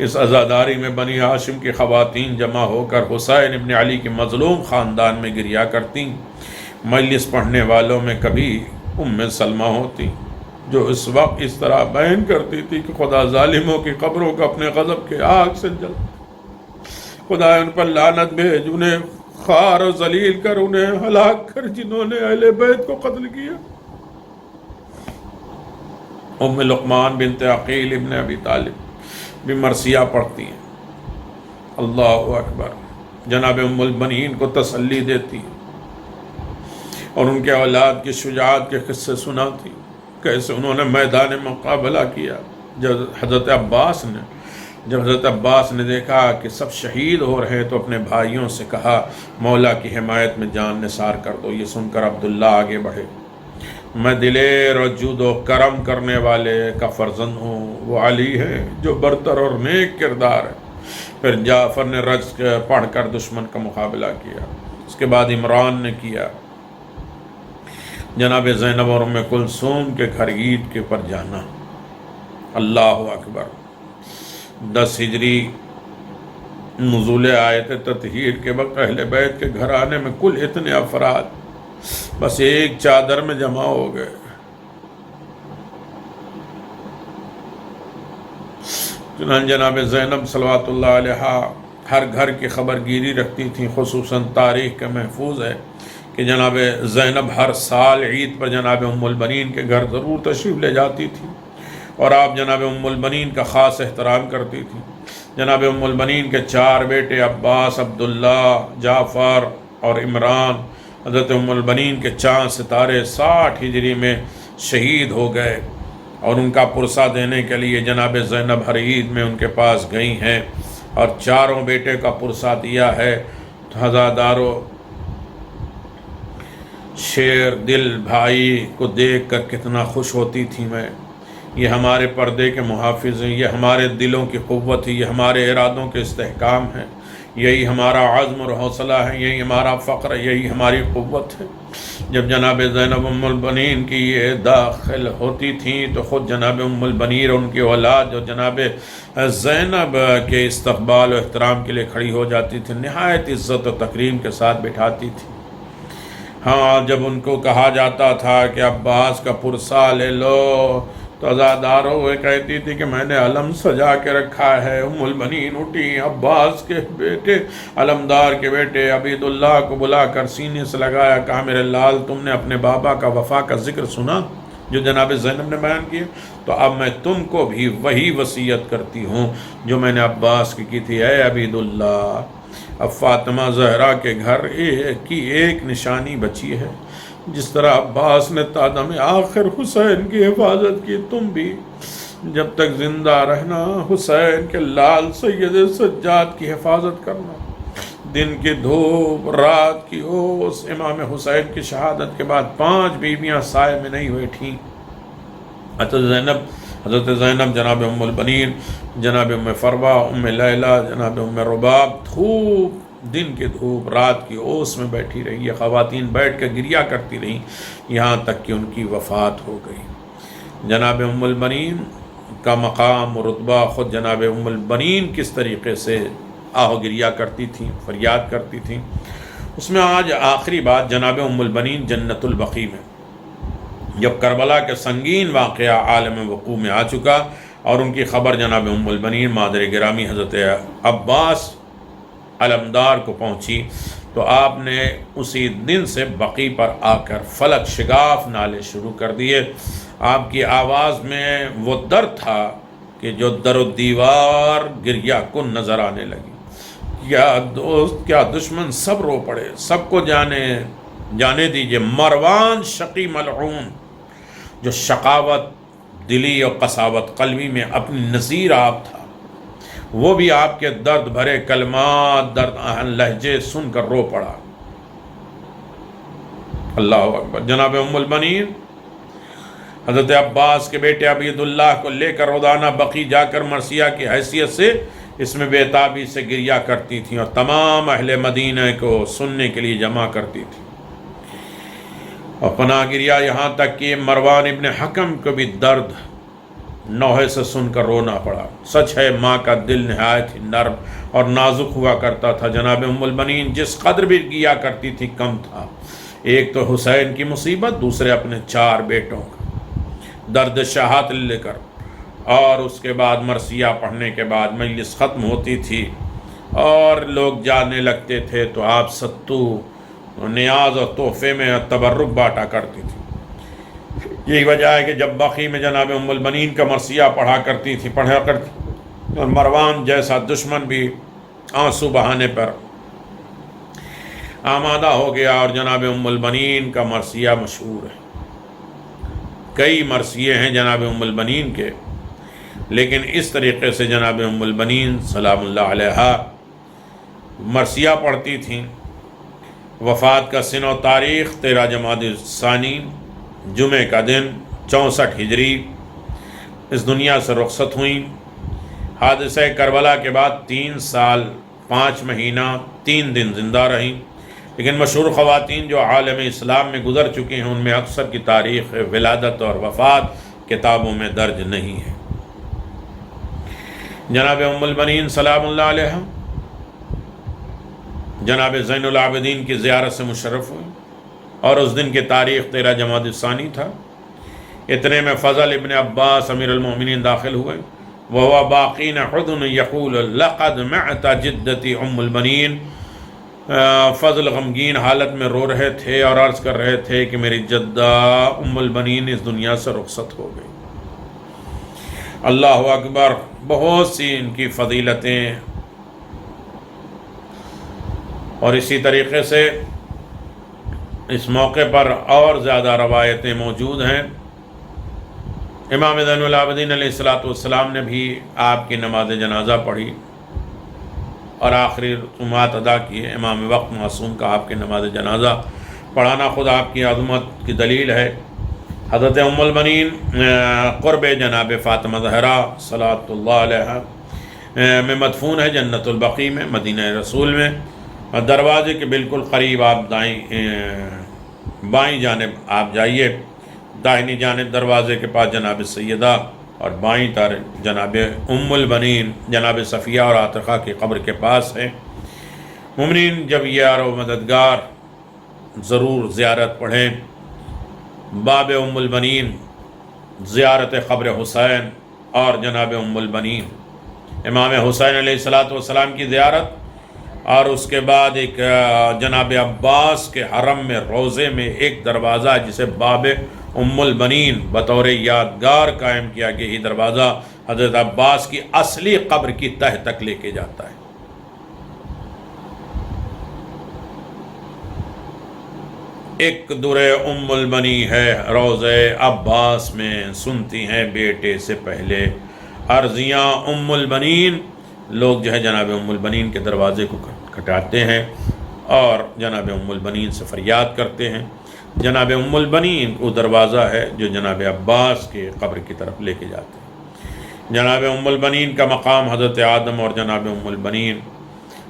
اس عزاداری میں بنی ہاشم کی خواتین جمع ہو کر حسین ابن علی کے مظلوم خاندان میں گریا کرتیں۔ مجلس پڑھنے والوں میں کبھی ام سلمہ ہوتی جو اس وقت اس طرح بیان کرتی تھی کہ خدا ظالموں کی قبروں کو اپنے غضب کے آگ سے جل، خدا ان پر لعنت بھیج، انہیں خار و ذلیل کر، انہیں ہلاک کر جنہوں نے اہل بیت کو قتل کیا۔ ام لقمان بنت عقیل ابن ابی طالب بھی مرثیہ پڑھتی ہیں، اللہ اکبر، جناب ام البنین کو تسلی دیتی اور ان کے اولاد کی شجاعت کے قصے سناتی، کیسے انہوں نے میدان مقابلہ کیا۔ جب حضرت عباس نے دیکھا کہ سب شہید ہو رہے تو اپنے بھائیوں سے کہا مولا کی حمایت میں جان نثار کر دو۔ یہ سن کر عبداللہ آگے بڑھے، میں دلیر اور جود و کرم کرنے والے کا فرزند ہوں، وہ علی ہے جو برتر اور نیک کردار ہے۔ پھر جعفر نے رجز پڑھ کر دشمن کا مقابلہ کیا، اس کے بعد عمران نے کیا۔ جناب زینب اور ام کلثوم کے گھر عید کے پر جانا، اللہ اکبر۔ 10 ہجری نزول آیت تطہیر کے وقت اہل بیت کے گھر آنے میں کل اتنے افراد بس ایک چادر میں جمع ہو گئے۔ چنانچہ جناب زینب صلوات اللہ علیہا ہر گھر کی خبر گیری رکھتی تھیں۔ خصوصاً تاریخ کا محفوظ ہے کہ جناب زینب ہر سال عید پر جناب ام البنین کے گھر ضرور تشریف لے جاتی تھی اور آپ جناب ام البنین کا خاص احترام کرتی تھی۔ جناب ام البنین کے 4 بیٹے عباس، عبداللہ، جعفر اور عمران، حضرت ام البنین کے چاند ستارے 60 ہجری میں شہید ہو گئے اور ان کا پرسہ دینے کے لیے جناب زینب ہر عید میں ان کے پاس گئی ہیں اور چاروں بیٹے کا پرسہ دیا ہے. تو ہزادارو شیر دل بھائی کو دیکھ کر کتنا خوش ہوتی تھی میں. یہ ہمارے پردے کے محافظ ہیں، یہ ہمارے دلوں کی قوت ہے، یہ ہمارے ارادوں کے استحکام ہے، یہی ہمارا عزم اور حوصلہ ہے، یہی ہمارا فخر ہے، یہی ہماری قوت ہے. جب جناب زینب ام البنین کی یہ داخل ہوتی تھیں تو خود جناب ام البنین اور ان کی اولاد جو جناب زینب کے استقبال و احترام کے لیے کھڑی ہو جاتی تھی، نہایت عزت و تکریم کے ساتھ بٹھاتی تھی. ہاں جب ان کو کہا جاتا تھا کہ عباس کا پرسہ لے لو تو عزاداروں وہ کہتی تھی کہ میں نے علم سجا کے رکھا ہے. ام البنین اٹھی، عباس کے بیٹے علمدار کے بیٹے عبید اللہ کو بلا کر سینے سے لگایا، کہا میرے لال تم نے اپنے بابا کا وفا کا ذکر سنا جو جناب زینب نے بیان کیا؟ تو اب میں تم کو بھی وہی وصیت کرتی ہوں جو میں نے عباس کی تھی. اے عبید اللہ، اب فاطمہ زہرا کے گھر کی ایک نشانی بچی ہے. جس طرح عباس نے تادم آخر حسین کی حفاظت کی، تم بھی جب تک زندہ رہنا حسین کے لال سید سجاد کی حفاظت کرنا. دن کی دھوپ، رات کی اوس، امام حسین کی شہادت کے بعد 5 بیویاں سائے میں نہیں بیٹھیں. حضرت زینب، جناب ام البنین، جناب ام فروہ، ام لیلہ، جناب ام رباب، دھوپ، دن کی دھوپ، رات کی اوس میں بیٹھی رہی. یہ خواتین بیٹھ کے گریہ کرتی رہیں یہاں تک کہ ان کی وفات ہو گئی. جناب ام البنین کا مقام و رتبہ، خود جناب ام البنین کس طریقے سے آہ و گریہ کرتی تھیں، فریاد کرتی تھیں، اس میں آج آخری بات جناب ام البنین جنت البقیع میں جب کربلا کے سنگین واقعہ عالم وقوع میں آ چکا اور ان کی خبر جناب ام البنین مادر گرامی حضرت عباس علمدار کو پہنچی تو آپ نے اسی دن سے بقیع پر آ کر فلک شگاف نعرے شروع کر دیے. آپ کی آواز میں وہ درد تھا کہ جو در و دیوار گریہ کن نظر آنے لگی. کیا دوست، کیا دشمن، سب رو پڑے. سب کو جانے دیجئے مروان شقی ملعون، جو شقاوت دلی اور قساوت قلبی میں اپنی نظیر آپ تھا، وہ بھی آپ کے درد بھرے کلمات، درد آہن لہجے سن کر رو پڑا. اللہ اکبر. جناب ام البنین حضرت عباس کے بیٹے عبید اللہ کو لے کر روزانہ بقیع جا کر مرثیہ کی حیثیت سے اس میں بے تابی سے گریہ کرتی تھیں اور تمام اہل مدینہ کو سننے کے لیے جمع کرتی تھیں. اور پناہ گریہ یہاں تک کہ مروان ابن حکم کو بھی درد نوحے سے سن کر رونا پڑا. سچ ہے ماں کا دل نہایت ہی نرم اور نازک ہوا کرتا تھا. جناب ام البنین جس قدر بھی گیا کرتی تھی کم تھا. ایک تو حسین کی مصیبت، دوسرے اپنے 4 بیٹوں کا درد شہادت لے کر، اور اس کے بعد مرثیہ پڑھنے کے بعد مجلس ختم ہوتی تھی اور لوگ جانے لگتے تھے تو آپ ستو نیاز اور تحفے میں تبرک بانٹا کرتی تھی. یہی وجہ ہے کہ جب بقیع میں جناب ام البنین کا مرثیہ پڑھا کرتی اور مروان جیسا دشمن بھی آنسو بہانے پر آمادہ ہو گیا اور جناب ام البنین کا مرثیہ مشہور ہے. کئی مرثیے ہیں جناب ام البنین کے، لیکن اس طریقے سے جناب ام البنین سلام اللہ علیہا مرثیہ پڑھتی تھیں. وفات کا سن و تاریخ 13 جمادی الثانی، جمعہ کا دن 64 ہجری اس دنیا سے رخصت ہوئیں. حادثہ کربلا کے بعد 3 سال 5 مہینہ 3 دن زندہ رہیں. لیکن مشہور خواتین جو عالم اسلام میں گزر چکی ہیں ان میں اکثر کی تاریخ ولادت اور وفات کتابوں میں درج نہیں ہے. جناب ام البنین سلام اللہ علیہ جناب زین العابدین کی زیارت سے مشرف ہوئی اور اس دن کی تاریخ 13 جمادی الثانی تھا. اتنے میں فضل ابن عباس امیر المومنین داخل ہوئے. وہو باقین حضن یقول لقد معت جدتی ام البنین. فضل غمگین حالت میں رو رہے تھے اور عرض کر رہے تھے کہ میری جدہ ام البنین اس دنیا سے رخصت ہو گئی. اللہ اکبر. بہت سی ان کی فضیلتیں اور اسی طریقے سے اس موقع پر اور زیادہ روایتیں موجود ہیں. امام زین العابدین علیہ السلام نے بھی آپ کی نماز جنازہ پڑھی اور آخری رسومات ادا کیے۔ امام وقت معصوم کا آپ کی نماز جنازہ پڑھانا خود آپ کی عظمت کی دلیل ہے۔ حضرت ام البنین قرب جناب فاطمہ زہرا صلوات اللہ علیہا میں مدفون ہے، جنت البقیع میں، مدینہ رسول میں، اور دروازے کے بالکل قریب آپ بائیں جانب آپ جائیے، داہنی جانب دروازے کے پاس جناب سیدہ اور بائیں طرف جناب ام البنین جناب صفیہ اور عاتقہ کی قبر کے پاس ہے۔ مومنین جب یار و مددگار ضرور زیارت پڑھیں، باب ام البنین، زیارت قبر حسین اور جناب ام البنین، امام حسین علیہ السلام کی زیارت، اور اس کے بعد ایک جناب عباس کے حرم میں روضے میں ایک دروازہ ہے جسے باب ام البنین بطور یادگار قائم کیا کہ یہ دروازہ حضرت عباس کی اصلی قبر کی تہ تک لے کے جاتا ہے۔ ایک در ام البنی ہے روضے عباس میں، سنتی ہیں بیٹے سے پہلے عرضیاں ام البنین۔ لوگ جو ہے جناب ام البنین کے دروازے کو کھٹاتے ہیں اور جناب ام البنین سے فریاد کرتے ہیں۔ جناب ام البنین وہ دروازہ ہے جو جناب عباس کے قبر کی طرف لے کے جاتے ہیں۔ جناب ام البنین کا مقام حضرت آدم اور جناب ام البنین،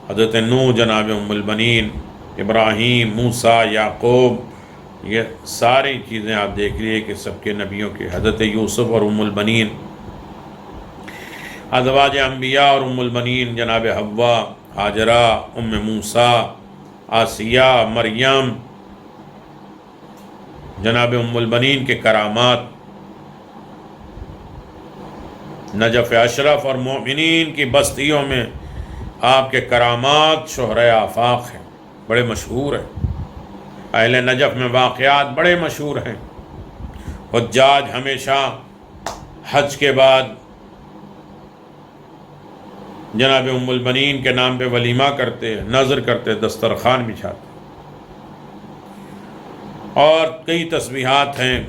حضرت نوح، جناب ام البنین، ابراہیم، موسیٰ، یعقوب، یہ ساری چیزیں آپ دیکھ لیے کہ سب کے نبیوں کے، حضرت یوسف اور ام البنین، ازواج انبیاء اور ام البنین، جناب حوا، ہاجرہ، ام موسیٰ، آسیہ، مریم، جناب ام البنین کے کرامات، نجف اشرف اور مومنین کی بستیوں میں آپ کے کرامات شہرۂ آفاق ہیں، بڑے مشہور ہیں۔ اہل نجف میں واقعات بڑے مشہور ہیں۔ حجاج ہمیشہ حج کے بعد جناب ام البنین کے نام پہ ولیمہ کرتے، نظر کرتے، دسترخوان بچھاتے، اور کئی تسبیحات ہیں۔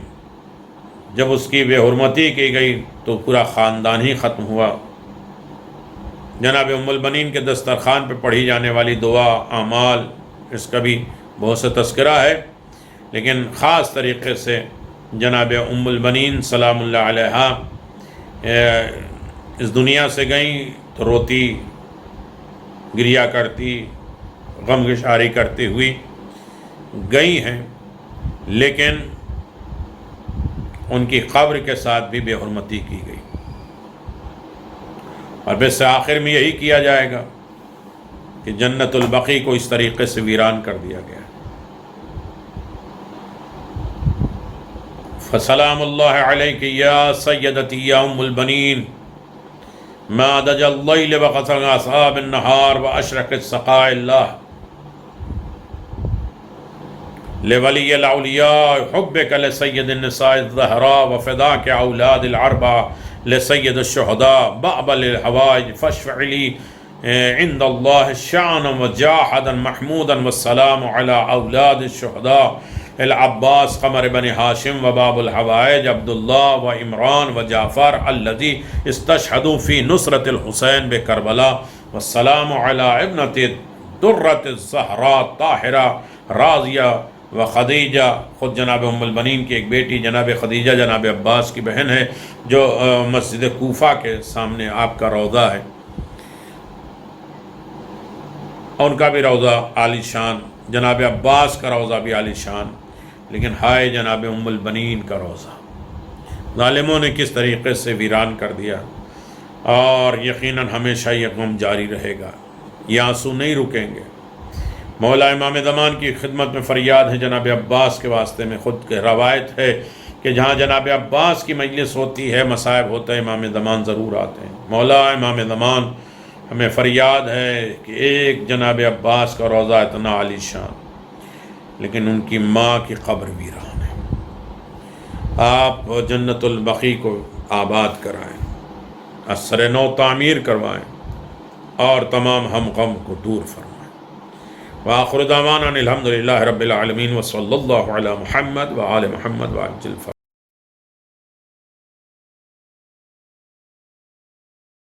جب اس کی بے حرمتی کی گئی تو پورا خاندان ہی ختم ہوا۔ جناب ام البنین کے دسترخوان پہ پڑھی جانے والی دعا، اعمال، اس کا بھی بہت سے تذکرہ ہے، لیکن خاص طریقے سے جناب ام البنین سلام اللہ علیہا اس دنیا سے گئیں تو روتی، گریا کرتی، غم گشاری کرتی ہوئی گئی ہیں، لیکن ان کی قبر کے ساتھ بھی بے حرمتی کی گئی، اور بس آخر میں یہی کیا جائے گا کہ جنت البقیع کو اس طریقے سے ویران کر دیا گیا۔ فسلام اللہ علیک یا سیدتی یا ام البنین، ما دج اللیل وقصر اصحاب النہار واشرق السقاء اللہ، لولی الاولیاء حبک لسید النساء الزہراء وفداک اولاد العربہ لسید الشہداء بأبل الحوائج فاشفع لی عند اللہ شعنا وجاحدا محمودا والسلام علی اولاد الشہداء العباس قمر بن ہاشم وباب الحوائج عبداللہ و عمران و جعفر الذی استشہدوا فی نصرت الحسین بکربلا والسلام علی ابنت درۃ الزہراء طاہرہ راضیہ و خدیجہ۔ خود جناب ام البنین کی ایک بیٹی جناب خدیجہ جناب عباس کی بہن ہے، جو مسجد کوفہ کے سامنے آپ کا روضہ ہے، ان کا بھی روضہ عالی شان، جناب عباس کا روضہ بھی عالی شان، لیکن ہائے جناب ام البنین کا روضہ ظالموں نے کس طریقے سے ویران کر دیا، اور یقیناً ہمیشہ یہ غم جاری رہے گا، یہ آنسو نہیں رکیں گے۔ مولا امام زمان کی خدمت میں فریاد ہے جناب عباس کے واسطے میں، خود کے روایت ہے کہ جہاں جناب عباس کی مجلس ہوتی ہے، مصائب ہوتا ہے، امام زمان ضرور آتے ہیں۔ مولا امام زمان ہمیں فریاد ہے کہ ایک جناب عباس کا روضہ اتنا عالی شان، لیکن ان کی ماں کی قبر ویران ہے، آپ جنت البقیع کو آباد کرائیں، اثر نو تعمیر کروائیں، اور تمام ہم غم کو دور فرمائیں۔ وآخر دعوانا الحمدللہ رب العالمین وصلی اللہ علی محمد وآل محمد وعجل فرمائیں۔